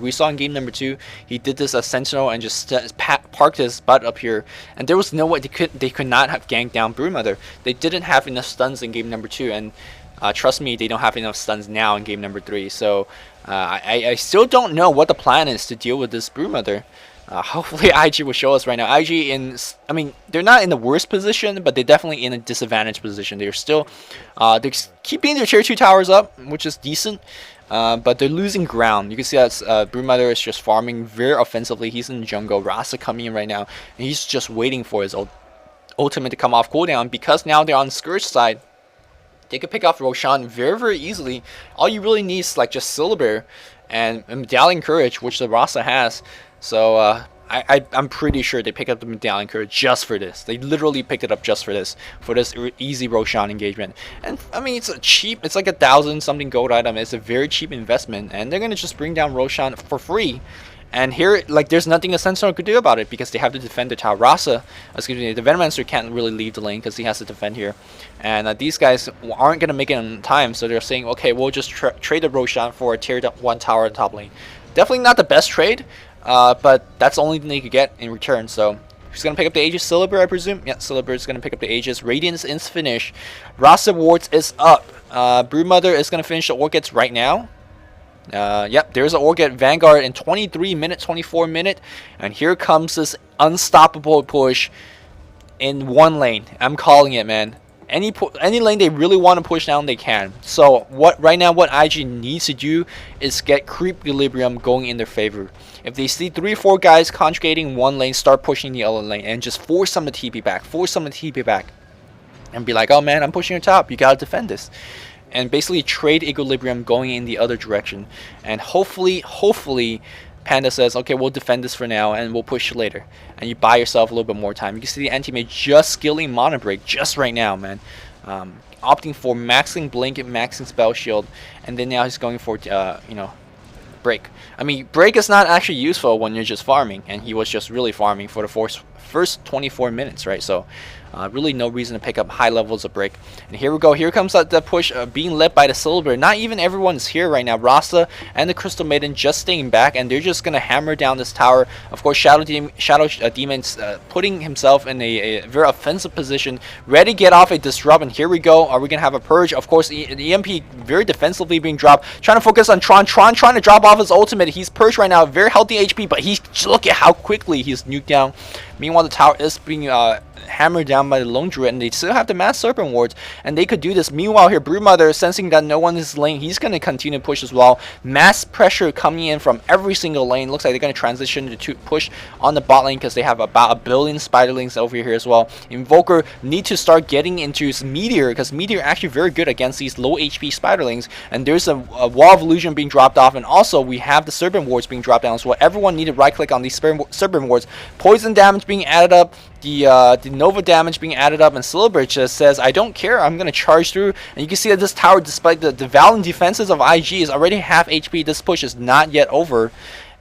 We saw in game number 2, he did this as Sentinel and just parked his butt up here, and there was no way they could not have ganked down Broodmother. They didn't have enough stuns in game number 2, and trust me, they don't have enough stuns now in game number 3. So I still don't know what the plan is to deal with this Broodmother. Hopefully IG will show us right now. IG they're not in the worst position, but they're definitely in a disadvantaged position. They're still they're keeping their tier 2 towers up, which is decent, but they're losing ground. You can see that Broodmother is just farming very offensively. He's in the jungle. Rasa coming in right now, and he's just waiting for his ultimate to come off cooldown, because now they're on Scourge side. They could pick off Roshan very easily. All you really need is like just Syllaber and Medallion Courage, which the Rasa has. So I'm pretty sure they picked up the Medallion Courage just for this. They literally picked it up just for this easy Roshan engagement. And I mean, it's like 1,000 something gold item. It's a very cheap investment, and they're gonna just bring down Roshan for free. And here, like, there's nothing the Sentinel could do about it, because they have to defend the tower. The Venomancer can't really leave the lane because he has to defend here. And these guys aren't going to make it in time, so they're saying, okay, we'll just trade the Roshan for a tier 1 tower at the top lane. Definitely not the best trade, but that's the only thing they could get in return. So he's going to pick up the Aegis. Syllaber, I presume? Yeah, Syllaber is going to pick up the Aegis. Radiance is finished. Rasa Wards is up. Broodmother is going to finish the Orchids right now. Yep, there's an Orchid Vanguard in 23 minute, 24 minute, and here comes this unstoppable push in one lane. I'm calling it, man. Any lane they really want to push down, they can. So right now what IG needs to do is get creep equilibrium going in their favor. If they see 3 or 4 guys conjugating one lane, start pushing the other lane and just force them to TP back, and be like, oh man, I'm pushing your top, you gotta defend this. And basically trade equilibrium going in the other direction. And hopefully Panda says, okay, we'll defend this for now and we'll push later. And you buy yourself a little bit more time. You can see the anti-mage just skilling Mana Break just right now, man. Opting for maxing Blink and maxing Spell Shield. And then now he's going for, you know, Break. I mean, Break is not actually useful when you're just farming. And he was just really farming for the first 24 minutes, right? So really no reason to pick up high levels of Break. And here we go. Here comes the push being led by the Silver. Not even everyone's here right now. Rasa and the Crystal Maiden just staying back, and they're just going to hammer down this tower. Of course, Shadow Demon's putting himself in a very offensive position, ready to get off a Disrupt. And here we go. Are we going to have a Purge? Of course, the EMP very defensively being dropped. Trying to focus on Tron. Tron trying to drop off his ultimate. He's Purged right now. Very healthy HP, but look at how quickly he's nuked down. Meanwhile, the tower is being hammered down by the Lone Druid, and they still have the Mass Serpent Wards, and they could do this. Meanwhile, here, Brewmother, sensing that no one is lane, he's going to continue to push as well. Mass pressure coming in from every single lane. Looks like they're going to transition to push on the bot lane because they have about 1 billion Spiderlings over here as well. Invoker need to start getting into his Meteor, because Meteor actually very good against these low HP Spiderlings, and there's a Wall of Illusion being dropped off, and also we have the Serpent Wards being dropped down as well. Everyone need to right click on these Serpent Wards. Poison damage being added up, the Nova damage being added up, and Silver just says, I don't care, I'm going to charge through. And you can see that this tower, despite the valiant defenses of IG, is already half HP. This push is not yet over.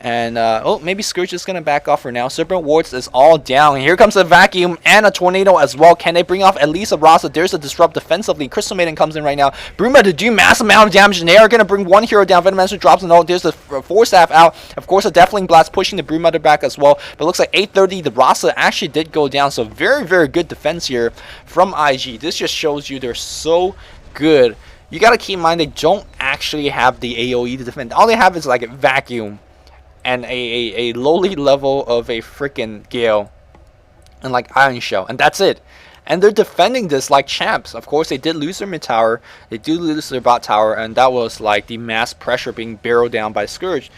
And, oh, maybe Scourge is going to back off for now. Serpent Wards is all down. And here comes a Vacuum and a Tornado as well. Can they bring off at least a Rasa? There's a Disrupt defensively. Crystal Maiden comes in right now. Bruma to do massive amount of damage, and they are going to bring one hero down. Venomancer drops a note. There's the Force Staff out. Of course, a Deathling Blast pushing the Brewmother back as well. But it looks like 830, the Rasa actually did go down. So very, very good defense here from IG. This just shows you they're so good. You got to keep in mind they don't actually have the AoE to defend. All they have is like a Vacuum and a lowly level of a freaking Gale and like Iron Shell, and that's it. And they're defending this like champs. Of course, they did lose their mid tower, they do lose their bot tower, and that was like the mass pressure being barreled down by Scourge.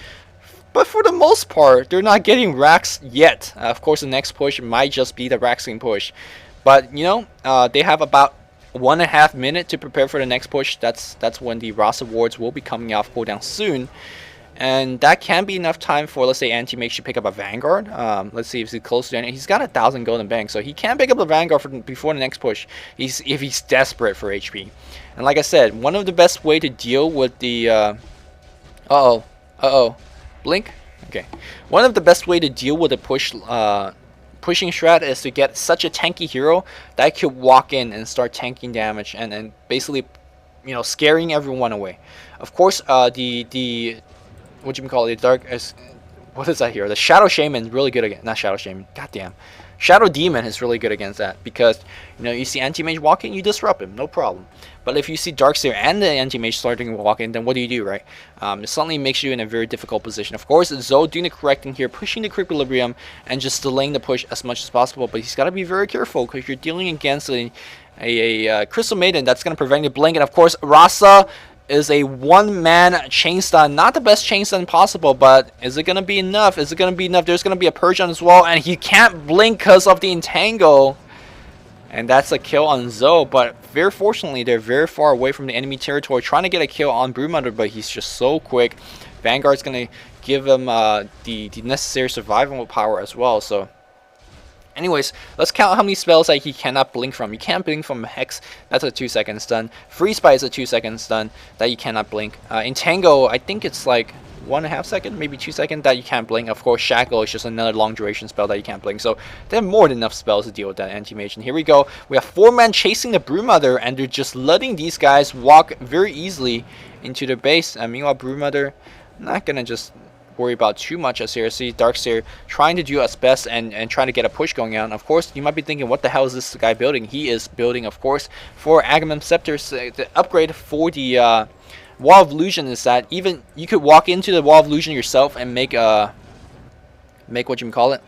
But for the most part, they're not getting racks yet. Of course, the next push might just be the Raxing push. But, you know, they have about 1.5 minutes to prepare for the next push. That's when the Rasa Wards will be coming off cooldown soon. And that can be enough time for, let's say, Anti-Mage to pick up a Vanguard. Let's see if he's close to it. He's got 1,000 gold in bank, so he can pick up the Vanguard before the next push if he's desperate for HP. And like I said, one of the best way to deal with the... Blink? Okay. One of the best way to deal with the pushing strat is to get such a tanky hero that could walk in and start tanking damage and basically, you know, scaring everyone away. Of course, the what you call it, what is that here? The Shadow Shaman is really good against, not Shadow Shaman, goddamn. Shadow Demon is really good against that because, you know, you see Anti-Mage walking, you disrupt him, no problem. But if you see Darkseer and the Anti-Mage starting to walk in, then what do, right? It suddenly makes you in a very difficult position. Of course, Zoe doing the correct thing here, pushing the equilibrium and just delaying the push as much as possible. But he's got to be very careful because you're dealing against a Crystal Maiden that's going to prevent the blink. And of course, Rasa is a one-man chain stun. Not the best chain stun possible, but is it going to be enough? Is it going to be enough? There's going to be a purge on as well, and he can't blink because of the entangle. And that's a kill on Zoe, but very fortunately, they're very far away from the enemy territory, trying to get a kill on Brewmother, but he's just so quick. Vanguard's going to give him the necessary survival power as well, so... Anyways, let's count how many spells that he cannot blink from. You can't blink from Hex, that's a 2-second stun. Freeze Bite is a 2-second stun that you cannot blink. Entangle, I think it's like 1.5 second, maybe 2 seconds that you can't blink. Of course, Shackle is just another long duration spell that you can't blink. So they have more than enough spells to deal with that Anti-Mage. And here we go. We have 4 men chasing the Brewmother, and they're just letting these guys walk very easily into their base. And meanwhile, Brewmother not gonna just worry about too much as here. See Darkseer trying to do his best and trying to get a push going on. Of course, you might be thinking, what the hell is this guy building? He is building, of course, for Agamem Scepters, the upgrade for the Wall of Illusion is that even you could walk into the Wall of Illusion yourself and make what you call it,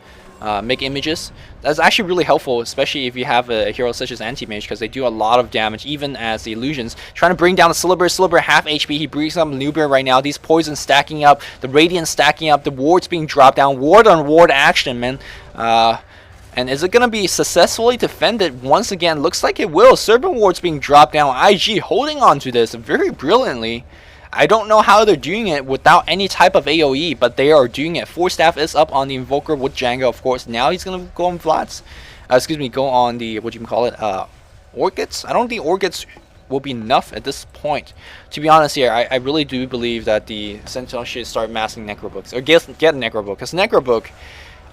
make images. That's actually really helpful, especially if you have a hero such as Anti-Mage, because they do a lot of damage even as the illusions. Trying to bring down the Slibber half HP. He brings up Nubia right now. These poisons stacking up, the Radiant stacking up, the wards being dropped down. Ward on ward action, man. And is it going to be successfully defended once again? Looks like it will. Serpent wards being dropped down. IG holding on to this very brilliantly. I don't know how they're doing it without any type of AoE, but they are doing it. Force Staff is up on the Invoker with Django, of course. Now he's going to go on Vlads. Go on the, Orchids? I don't think Orchids will be enough at this point. To be honest here, I really do believe that the Sentinel should start massing Necrobooks. Or get a Necrobook. Because Necrobook,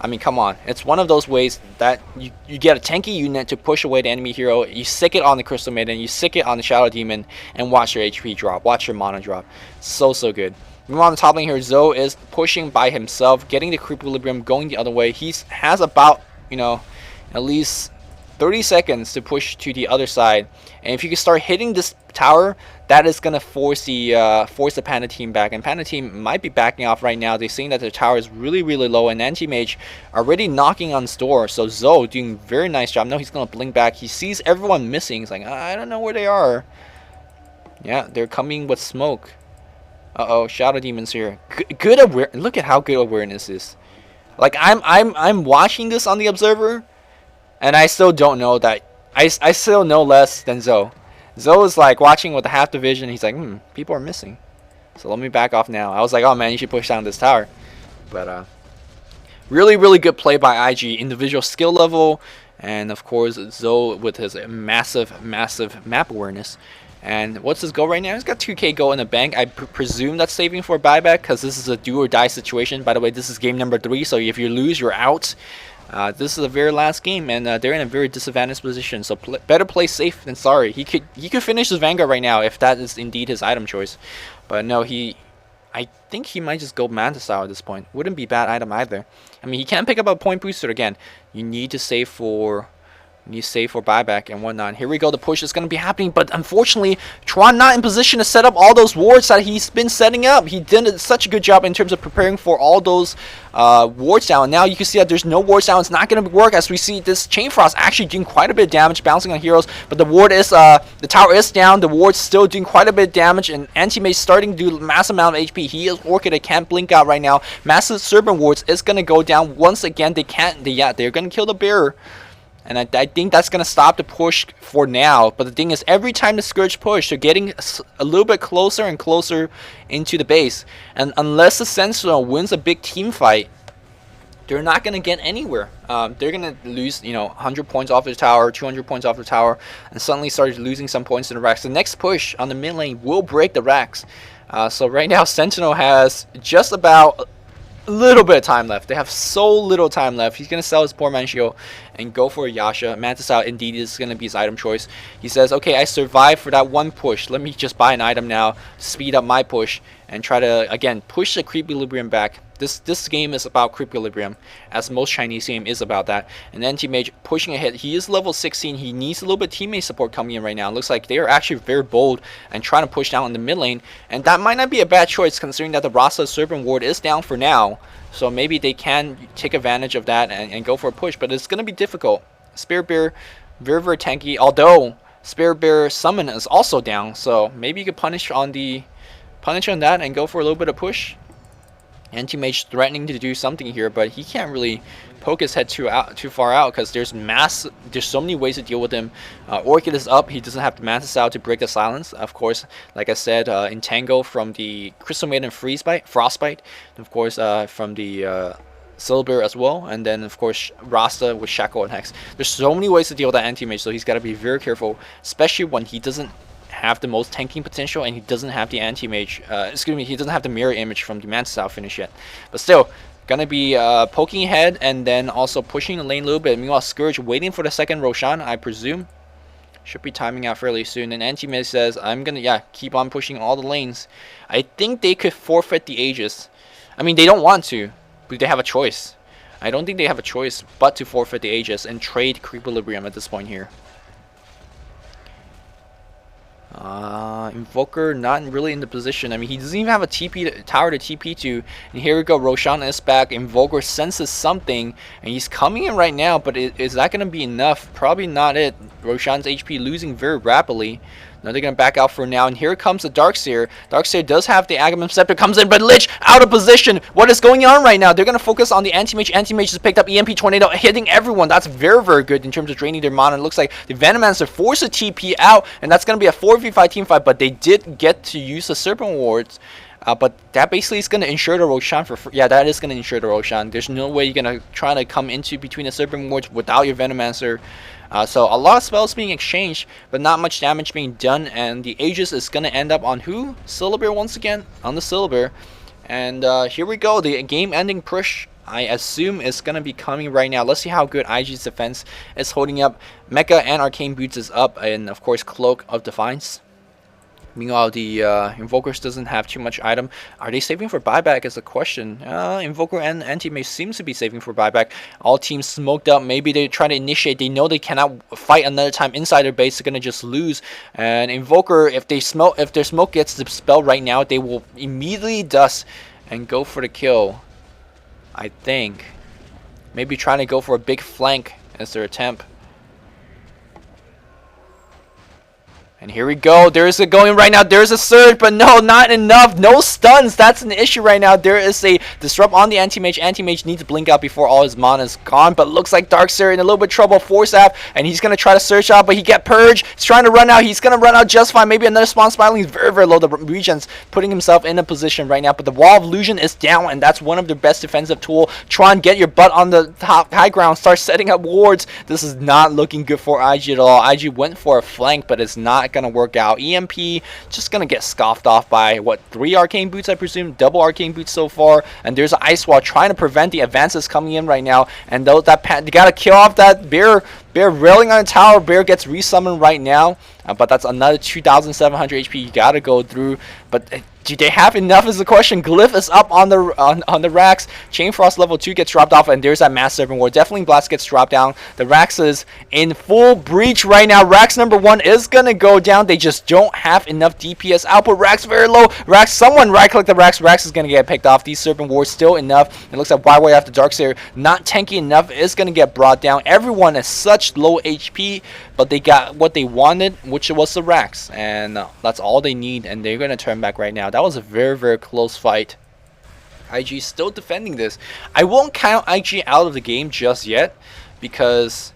I mean, come on. It's one of those ways that you get a tanky unit to push away the enemy hero. You sick it on the Crystal Maiden. You sick it on the Shadow Demon. And watch your HP drop. Watch your mana drop. So good. Meanwhile, on the top lane here, Zoe is pushing by himself. Getting the Equilibrium. Going the other way. He has about, at least 30 seconds to push to the other side. And if you can start hitting this tower, that is going to force the Panda team back. And Panda team might be backing off right now. They're seeing that the tower is really low. And Anti-Mage already knocking on his door. So Zoe doing a very nice job. Now he's going to blink back. He sees everyone missing. He's like, I don't know where they are. Yeah, they're coming with smoke. Uh-oh, Shadow Demon's here. Good awareness. Look at how good awareness is. Like, I'm watching this on the Observer. And I still don't know that. I still know less than Zoe. Zoe is like watching with the half division. He's like, people are missing. So let me back off now. I was like, oh man, you should push down this tower. But really good play by IG. Individual skill level. And of course, Zoe with his massive map awareness. And what's his goal right now? He's got 2k gold in the bank. I presume that's saving for buyback because this is a do or die situation. By the way, this is game number 3. So if you lose, you're out. This is the very last game, and they're in a very disadvantaged position. So better play safe than sorry. He could finish his Vanguard right now if that is indeed his item choice. But no, I think he might just go Manta style at this point. Wouldn't be bad item either. I mean, he can pick up a point booster again. You need to save for buyback and whatnot. Here we go. The push is going to be happening, but unfortunately, Tron not in position to set up all those wards that he's been setting up. He did such a good job in terms of preparing for all those wards down. Now you can see that there's no wards down. It's not going to work as we see this Chain Frost actually doing quite a bit of damage, bouncing on heroes. But the ward is the tower is down. The ward's still doing quite a bit of damage, and Anti-Mage starting to do massive amount of HP. He is Orchid. They can't blink out right now. Massive Serpent wards is going to go down once again. They're going to kill the bearer. And I think that's going to stop the push for now. But the thing is, every time the Scourge push, they're getting a little bit closer and closer into the base. And unless the Sentinel wins a big team fight, they're not going to get anywhere. They're going to lose, 100 points off the tower, 200 points off the tower, and suddenly start losing some points in the racks. The next push on the mid lane will break the racks. So right now, Sentinel has just about a little bit of time left. They have so little time left. He's going to sell his poor man shield and go for a Yasha. Mantis out indeed is going to be his item choice. He says, okay, I survived for that one push. Let me just buy an item now, speed up my push, and try to, again, push the creep equilibrium back. This game is about creep equilibrium, as most Chinese game is about that. And Anti-Mage pushing ahead. He is level 16. He needs a little bit of teammate support coming in right now. It looks like they are actually very bold and trying to push down in the mid lane. And that might not be a bad choice considering that the Rasa Serpent Ward is down for now. So maybe they can take advantage of that and go for a push. But it's going to be difficult. Spirit Bear, very tanky. Although Spirit Bear Summon is also down. So maybe you could punish on that and go for a little bit of push. Anti-Mage threatening to do something here, but he can't really poke his head too far out because there's so many ways to deal with him. Orchid is up. He doesn't have the Mantis out to break the silence. Of course, like I said, Entangle from the Crystal Maiden Frostbite. Of course, from the Silver as well, and then of course Rasta with Shackle and Hex. There's so many ways to deal with that Anti-Mage, so he's got to be very careful, especially when he doesn't have the most tanking potential and he doesn't have the Anti-Mage, he doesn't have the mirror image from the Mantis out finish yet. But still, gonna be poking ahead and then also pushing the lane a little bit. Meanwhile, Scourge waiting for the second Roshan, I presume. Should be timing out fairly soon. And Anti-Mage says, I'm gonna, keep on pushing all the lanes. I think they could forfeit the Aegis. I mean, they don't want to, but they have a choice. I don't think they have a choice but to forfeit the Aegis and trade Equilibrium at this point here. Invoker not really in the position. I mean, he doesn't even have a tower to TP to. And here we go. Roshan is back. Invoker senses something, and he's coming in right now. But is that going to be enough? Probably not it. Roshan's HP losing very rapidly. Now they're going to back out for now. And here comes the Darkseer. Darkseer does have the Agamemnon Scepter. Comes in, but Lich out of position. What is going on right now? They're going to focus on the Anti-Mage. Anti-Mage has picked up EMP Tornado, hitting everyone. That's very, very good in terms of draining their mana. It looks like the Venomancer forced a TP out, and that's going to be a 4v5 team fight, but they did get to use the Serpent Wards. But that basically is going to ensure the Roshan for free. Yeah, that is going to ensure the Roshan. There's no way you're going to try to come into between the Serpent Wards without your Venomancer. So a lot of spells being exchanged, but not much damage being done. And the Aegis is going to end up on who? Syllabir once again, on the Syllabir. And here we go. The game-ending push, I assume, is going to be coming right now. Let's see how good IG's defense is holding up. Mecha and Arcane Boots is up, and of course Cloak of Defiance. Meanwhile, the Invokers doesn't have too much item. Are they saving for buyback is the question. Invoker and Anti-Mage seems to be saving for buyback. All teams smoked up. Maybe they're trying to initiate. They know they cannot fight another time inside their base. They're going to just lose. And Invoker, if their smoke gets dispelled right now, they will immediately dust and go for the kill. I think. Maybe trying to go for a big flank as their attempt. And here we go. There is a going right now. There's a surge, but no, not enough. No stuns. That's an issue right now. There is a disrupt on the Anti-Mage. Anti-Mage needs to blink out before all his mana is gone, but looks like Darkseer in a little bit of trouble. Force F, and he's going to try to search out, but he get purged. He's trying to run out. He's going to run out just fine. Maybe another spawn spiraling. He's very, very low. The Regent's putting himself in a position right now, but the Wall of Illusion is down, and that's one of their best defensive tool. Try and get your butt on the top high ground. Start setting up wards. This is not looking good for IG at all. IG went for a flank, but it's not going to work out. EMP just gonna get scoffed off by what, 3 Arcane Boots, I presume, double Arcane Boots so far. And there's an Ice Wall trying to prevent the advances coming in right now. And those that you gotta kill off that Bear railing on the tower. Bear gets resummoned right now, but that's another 2,700 HP you gotta go through. But do they have enough is the question. Glyph is up on the racks. Chain Frost level 2 gets dropped off, and there's that Mass Serpent Ward. Definitely Blast gets dropped down. The Rax is in full breach right now. Rax number 1 is gonna go down. They just don't have enough DPS output. Rax very low. Rax, someone right click the Rax. Rax is gonna get picked off. These Serpent Wards still enough. It looks like YY after Darkseer not tanky enough is gonna get brought down. Everyone is such low HP, but they got what they wanted, which was the Rax, and that's all they need, and they're gonna turn back right now. That was a very, very close fight. IG still defending this. I won't count IG out of the game just yet, because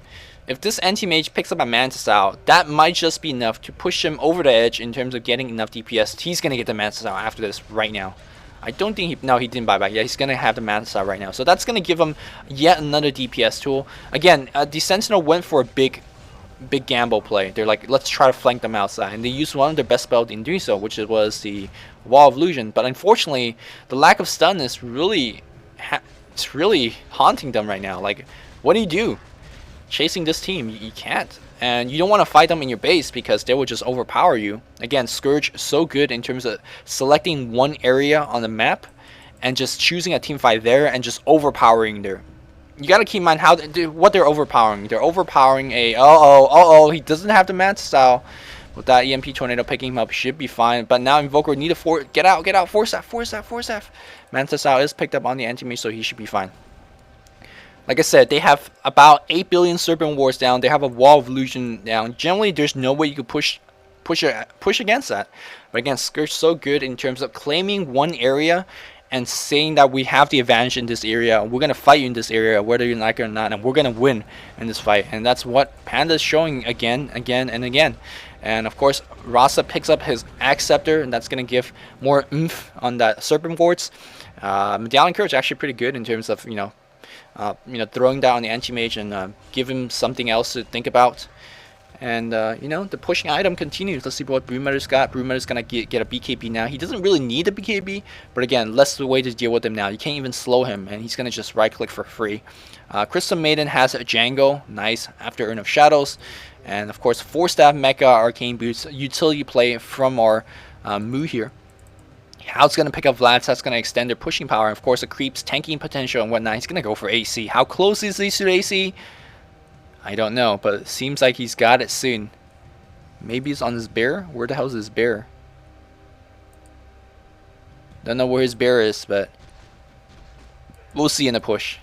if this Anti-Mage picks up a Mantis out, that might just be enough to push him over the edge in terms of getting enough DPS. He's gonna get the Mantis out after this right now. I don't think he... No, he didn't buy back. Yeah, he's going to have the Mantis out right now. So that's going to give him yet another DPS tool. Again, the Sentinel went for a big gamble play. They're like, let's try to flank them outside. And they used one of their best spells in doing so, which was the Wall of Illusion. But unfortunately, the lack of stun is really... it's really haunting them right now. Like, what do you do? Chasing this team, you can't. And you don't want to fight them in your base because they will just overpower you. Again, Scourge so good in terms of selecting one area on the map and just choosing a team fight there and just overpowering there. You got to keep in mind what they're overpowering. They're overpowering a he doesn't have the Mantis style. With that EMP Tornado picking him up should be fine. But now Invoker need to get out, force F. Mantis style is picked up on the Anti-Mage, so he should be fine. Like I said, they have about 8 billion Serpent Wards down. They have a Wall of Illusion down. Generally, there's no way you could push against that. But again, Scourge so good in terms of claiming one area and saying that we have the advantage in this area. We're going to fight you in this area, whether you like it or not. And we're going to win in this fight. And that's what Panda is showing again and again. And of course, Rasa picks up his Axe Scepter, and that's going to give more oomph on that Serpent Wards. Medallion Courage is actually pretty good in terms of, throwing down the Anti-Mage and give him something else to think about. And, the pushing item continues. Let's see what Broodmother's got. Broodmother's going to get a BKB now. He doesn't really need a BKB, but again, less the way to deal with him now. You can't even slow him, and he's going to just right-click for free. Crystal Maiden has a Django. Nice. After Urn of Shadows. And, of course, 4-staff Mecha Arcane Boots. Utility play from our Mu here. How's going to pick up Vlad? That's going to extend their pushing power. And of course, the creeps tanking potential and whatnot. He's going to go for AC. How close is he to AC? I don't know, but it seems like he's got it soon. Maybe he's on his bear. Where the hell is his bear? Don't know where his bear is, but we'll see in the push.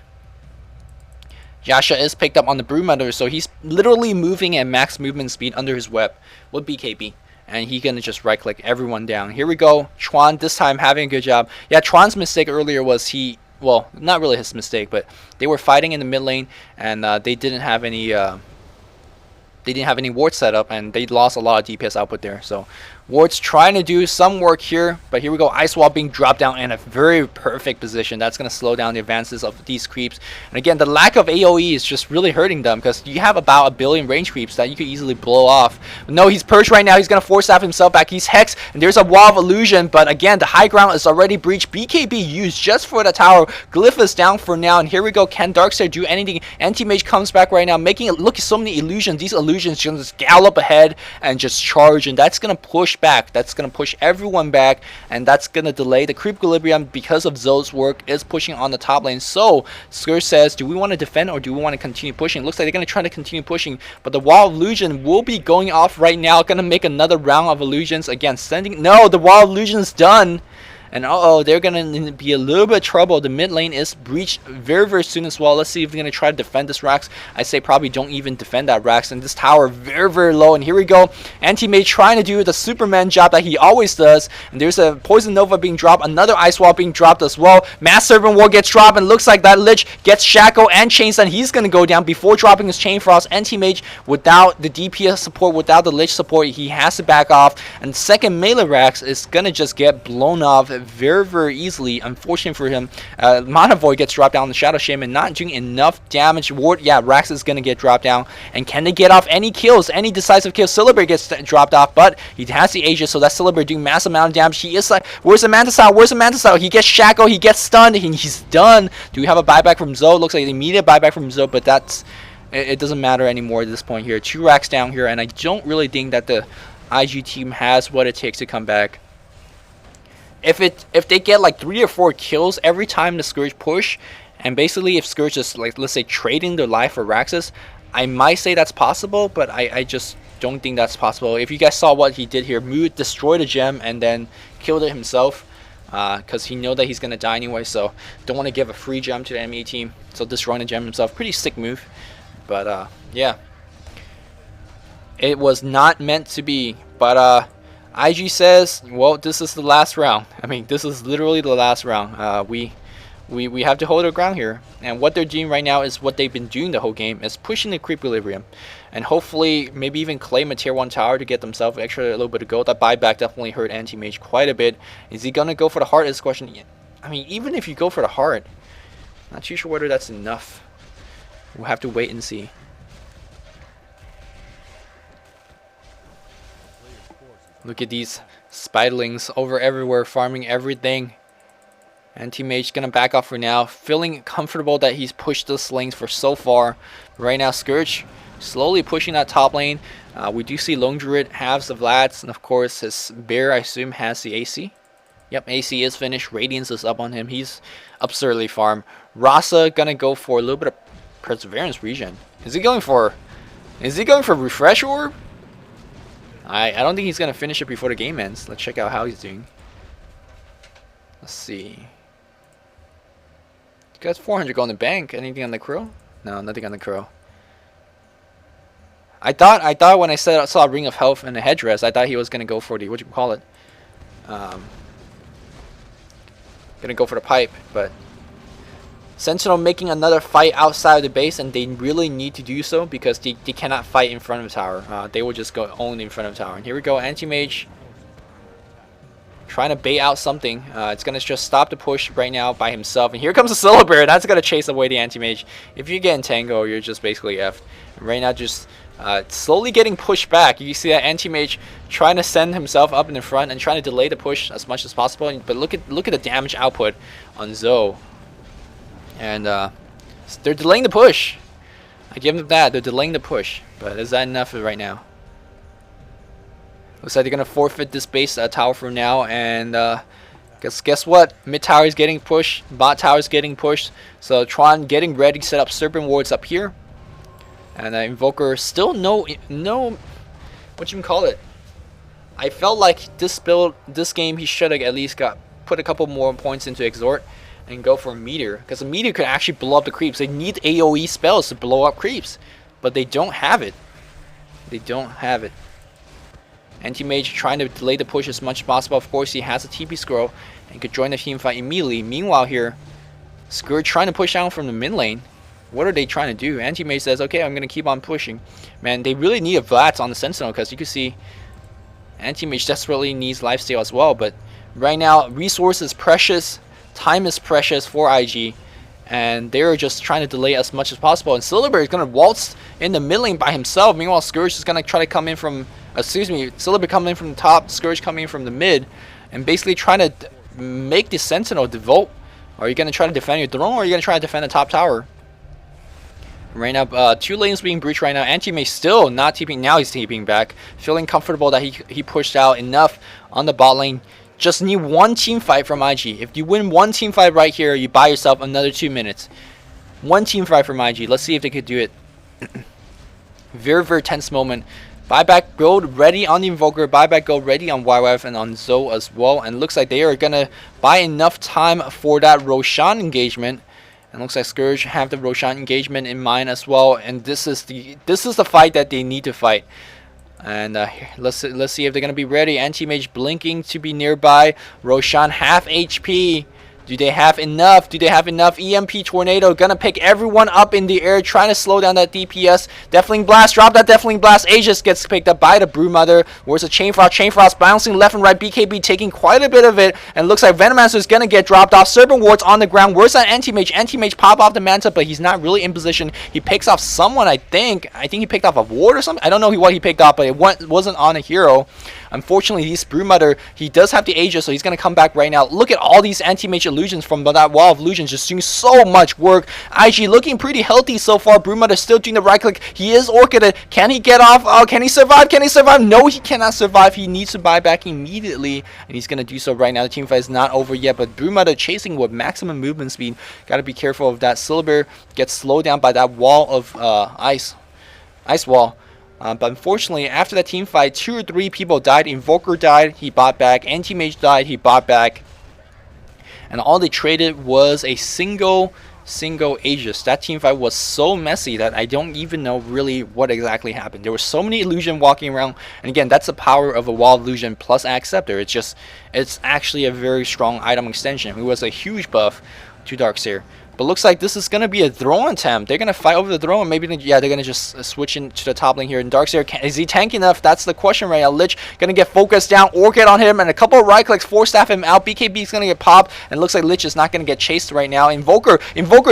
Yasha is picked up on the Broom Hunter, so he's literally moving at max movement speed under his web with BKB. And he gonna just right click everyone down. Here we go. Chuan this time having a good job. Yeah, Chuan's mistake earlier was well, not really his mistake, but they were fighting in the mid lane and they didn't have any ward set up, and they lost a lot of DPS output there. So Ward's trying to do some work here, but here we go. Ice Wall being dropped down in a very perfect position. That's going to slow down the advances of these creeps. And again, the lack of AoE is just really hurting them, because you have about 1 billion range creeps that you could easily blow off. But no, he's perched right now. He's going to force staff himself back. He's Hex, and there's a Wall of Illusion. But again, the high ground is already breached. BKB used just for the tower. Glyph is down for now, and here we go. Can Darkseid do anything? Anti-Mage comes back right now, making it look at so many illusions. These illusions just gallop ahead and just charge, and that's going to push back. That's going to push everyone back, and that's going to delay the creep equilibrium because of Zoe's work is pushing on the top lane. So Scourge says, do we want to defend or do we want to continue pushing? Looks like they're going to try to continue pushing, but the Wall of Illusion will be going off right now. Going to make another round of illusions again, sending no, the Wall of Illusion is done. And they're going to be a little bit of trouble. The mid lane is breached very, very soon as well. Let's see if they're going to try to defend this Rax. I say probably don't even defend that Rax. And this tower very, very low. And here we go. Anti-Mage trying to do the Superman job that he always does. And there's a Poison Nova being dropped. Another Ice Wall being dropped as well. Mass Servant Wall gets dropped. And looks like that Lich gets Shackle and Chains. And he's going to go down before dropping his Chain Frost. Anti-Mage, without the DPS support, without the Lich support, he has to back off. And second melee Rax is going to just get blown off very, very easily. Unfortunate for him. Mana Void gets dropped down. The Shadow Shaman not doing enough damage. Ward, yeah, Rax is going to get dropped down. And can they get off any kills? Any decisive kills? Syllabir gets dropped off, but he has the Aegis, so that's Syllabir doing massive amount of damage. He is like, where's the Mantis out? Where's the Mantis out? He gets shackled, he gets stunned, and he's done. Do we have a buyback from Zoe? Looks like an immediate buyback from Zoe, but that's it doesn't matter anymore at this point here. 2 racks down here, and I don't really think that the IG team has what it takes to come back. If they get like 3 or 4 kills every time the Scourge push, and basically if Scourge is like, let's say, trading their life for Raxus, I might say that's possible, but I just don't think that's possible. If you guys saw what he did here, destroyed a gem and then killed it himself, because he know that he's gonna die anyway, so don't want to give a free gem to the enemy team, so destroying the gem himself, pretty sick move. But yeah, it was not meant to be. But IG says, well, this is the last round. I mean, this is literally the last round. We have to hold our ground here. And what they're doing right now is what they've been doing the whole game, is pushing the creep equilibrium. And hopefully, maybe even claim a tier 1 tower to get themselves extra a little bit of gold. That buyback definitely hurt Anti-Mage quite a bit. Is he going to go for the heart is the question. I mean, even if you go for the heart, not too sure whether that's enough. We'll have to wait and see. Look at these Spiderlings over everywhere, farming everything. Anti-Mage gonna back off for now, feeling comfortable that he's pushed the slings for so far. Right now, Scourge slowly pushing that top lane. We do see Lone Druid has the Vlads, and of course his Bear, I assume, has the AC. Yep, AC is finished. Radiance is up on him. He's absurdly farm. Rasa gonna go for a little bit of Perseverance regen. Is he going for Refresh Orb? I don't think he's going to finish it before the game ends. Let's check out how he's doing. Let's see. You got 400 gold in the bank. Anything on the Crow? No, nothing on the Crow. I thought when I saw a Ring of Health and a headdress, I thought he was going to go for the, what you call it? Going to go for the pipe, but Sentinel making another fight outside of the base, and they really need to do so because they cannot fight in front of the tower. They will just go only in front of the tower. And here we go, Anti-Mage trying to bait out something. It's going to just stop the push right now by himself. And here comes the Syllabir. That's going to chase away the Anti-Mage. If you get Entangle, you're just basically F'd. And right now, just slowly getting pushed back. You see that Anti-Mage trying to send himself up in the front and trying to delay the push as much as possible. But look at the damage output on Zoe. And they're delaying the push. I give them that. They're delaying the push. But is that enough right now? Looks like they're going to forfeit this base tower for now. And guess what? Mid tower is getting pushed. Bot tower is getting pushed. So Tron getting ready to set up Serpent Wards up here. And Invoker still no what you call it. I felt like this game, he should have at least put a couple more points into Exhort and go for a Meteor, because a Meteor could actually blow up the creeps. They need AoE spells to blow up creeps, but they don't have it. They don't have it. Anti-Mage trying to delay the push as much as possible. Of course, he has a TP scroll and could join the team fight immediately. Meanwhile here, Scourge trying to push down from the mid lane. What are they trying to do? Anti-Mage says, okay, I'm going to keep on pushing. Man, they really need a Vlad on the Sentinel, because you can see Anti-Mage desperately needs lifesteal as well. But right now, resource is precious. Time is precious for IG. And they're just trying to delay as much as possible. And Silverberg is going to waltz in the mid lane by himself. Meanwhile, Scourge is going to try to come in from... Silverberg coming in from the top. Scourge coming in from the mid. And basically trying to make the Sentinel devote. Are you going to try to defend your throne, or are you going to try to defend the top tower? Right now, 2 lanes being breached right now. Anti-Mage still not TPing. Now he's TPing back. Feeling comfortable that he pushed out enough on the bot lane. Just need one team fight from IG. If you win one team fight right here, you buy yourself another 2 minutes. One team fight from IG. Let's see if they could do it. Very, very tense moment. Buyback gold ready on the Invoker. Buyback gold ready on YYF and on Zoe as well. And looks like they are going to buy enough time for that Roshan engagement. And looks like Scourge have the Roshan engagement in mind as well. And this is the fight that they need to fight. And let's see if they're gonna be ready. Anti-Mage blinking to be nearby. Roshan half HP. Do they have enough? Do they have enough? EMP Tornado gonna pick everyone up in the air, trying to slow down that DPS. Deafling Blast, drop that Deafling Blast. Aegis gets picked up by the Brewmother. Where's the Chain Frost? Chain Frost bouncing left and right. BKB taking quite a bit of it. And looks like Venomancer is gonna get dropped off. Serpent Ward's on the ground. Where's that Anti-Mage? Anti-Mage pop off the Manta, but he's not really in position. He picks off someone, I think. I think he picked off a ward or something. I don't know what he picked off, but it wasn't on a hero. Unfortunately, this Brewmother, he does have the Aegis, so he's going to come back right now. Look at all these anti-mage illusions from that wall of illusions, just doing so much work. IG looking pretty healthy so far. Brewmother still doing the right click. He is orchided. Can he get off? Oh, can he survive? Can he survive? No, he cannot survive. He needs to buy back immediately, and he's going to do so right now. The team fight is not over yet, but Brewmother chasing with maximum movement speed. Got to be careful of that. Silver gets slowed down by that wall of ice wall. But unfortunately, after that team fight, 2 or 3 people died. Invoker died, he bought back. Anti-Mage died, he bought back. And all they traded was a single Aegis. That team fight was so messy that I don't even know really what exactly happened. There were so many illusion walking around. And again, that's the power of a wall illusion plus Acceptor. It's actually a very strong item extension. It was a huge buff to Darkseer. But looks like this is going to be a throne attempt. They're going to fight over the throne. Maybe, yeah, they're going to just switch into the top lane here. And Darkseer, is he tanky enough? That's the question right now. Lich going to get focused down. Orchid on him. And a couple of right clicks. Force staff him out. BKB is going to get popped. And it looks like Lich is not going to get chased right now. Invoker,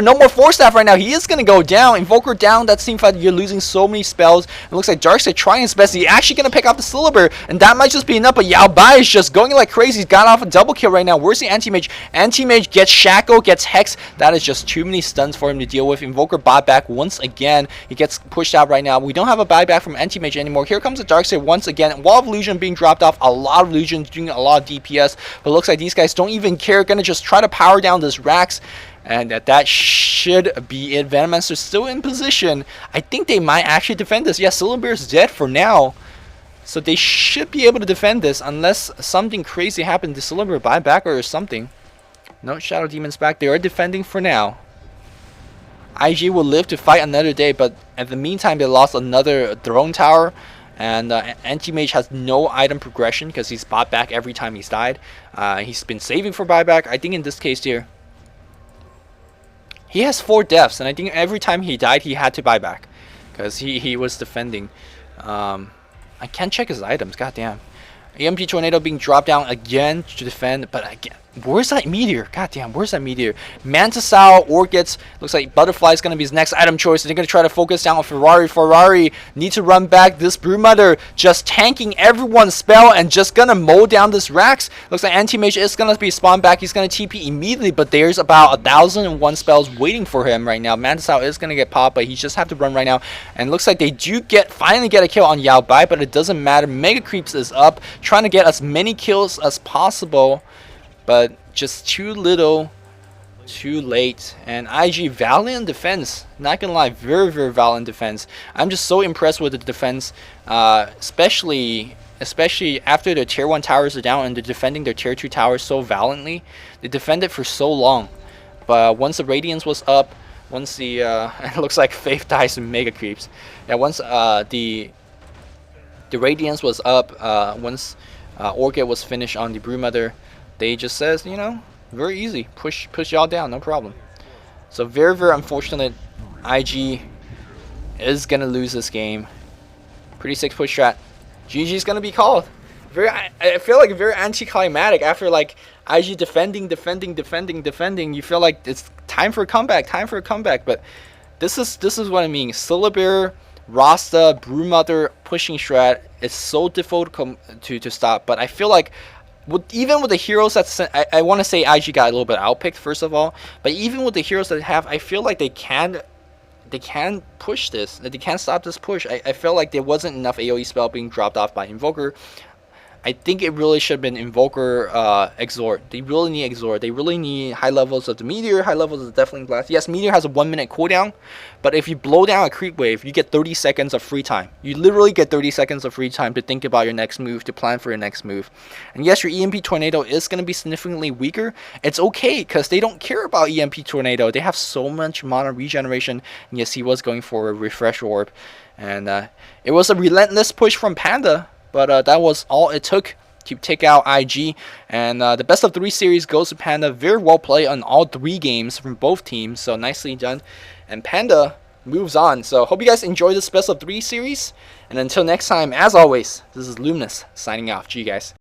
no more force staff right now. He is going to go down. Invoker down. That team fight, you're losing so many spells. It looks like Darkseer trying his best. He's actually going to pick off the Silver. And that might just be enough. But Yao Bai is just going like crazy. He's got off a double kill right now. Where's the Anti-Mage? Anti-Mage gets Shackle, gets Hex. That is just too many stuns for him to deal with. Invoker bought back once again. He gets pushed out right now. We don't have a buyback from Anti-Mage anymore. Here comes the Darkseer once again. Wall of Illusion being dropped off. A lot of illusions doing a lot of DPS. But it looks like these guys don't even care. Gonna just try to power down this Rax. And that should be it. Venomancer still in position. I think they might actually defend this. Yes, Silverbeard's dead for now. So they should be able to defend this unless something crazy happened to Silverbeard buyback or something. No Shadow Demon's back. They are defending for now. IG will live to fight another day, but at the meantime, they lost another throne tower. And Anti-Mage has no item progression because he's bought back every time he's died. He's been saving for buyback. I think in this case here, he has 4 deaths, and I think every time he died, he had to buy back because he was defending. I can't check his items. Goddamn. EMP Tornado being dropped down again to defend, but again, where's that Meteor? Goddamn, where's that Meteor? Mantisau, Orchids, looks like Butterfly is going to be his next item choice. They're going to try to focus down on Ferrari. Ferrari need to run back. This Brewmother just tanking everyone's spell and just going to mow down this Rax. Looks like Anti-Mage is going to be spawned back. He's going to TP immediately, but there's about 1,001 spells waiting for him right now. Mantisau is going to get popped, but he just have to run right now. And looks like they do finally get a kill on Yao Bai, but it doesn't matter. Mega Creeps is up, trying to get as many kills as possible. But just too little Too late. And IG, valiant defense. Not gonna lie, very, very valiant defense. I'm just so impressed with the defense, especially after the tier 1 towers are down and they're defending their tier 2 towers so valiantly. They defended for so long. But once the Radiance was up, once the it looks like Faith dies in Mega Creeps. Yeah, once the Radiance was up, once Orchid was finished on the Broodmother, they just says, you know, very easy, push y'all down, no problem. So very, very unfortunate. IG is gonna lose this game. Pretty sick push strat. GG's gonna be called. I feel like very anticlimactic after like IG defending. You feel like it's time for a comeback, But this is what I mean. Syllabear, Rasta, Broodmother pushing strat. It's so difficult to stop. But I feel like even with the heroes that's I want to say IG got a little bit outpicked first of all. But even with the heroes that they have, I feel like they can push this. They can't stop this push. I felt like there wasn't enough AoE spell being dropped off by Invoker. I think it really should have been Invoker Exort. They really need Exort. They really need high levels of the Meteor, high levels of the Deathling Blast. Yes, Meteor has a 1 minute cooldown, but if you blow down a creep wave, you get 30 seconds of free time. You literally get 30 seconds of free time to think about your next move, to plan for your next move. And yes, your EMP Tornado is going to be significantly weaker. It's okay, because they don't care about EMP Tornado. They have so much mana regeneration. And yes, he was going for a Refresh Orb. And it was a relentless push from Panda. But that was all it took to take out IG. And the best of 3 series goes to Panda. Very well played on all 3 games from both teams. So nicely done. And Panda moves on. So hope you guys enjoy this best of 3 series. And until next time, as always, this is Luminous signing off. G guys.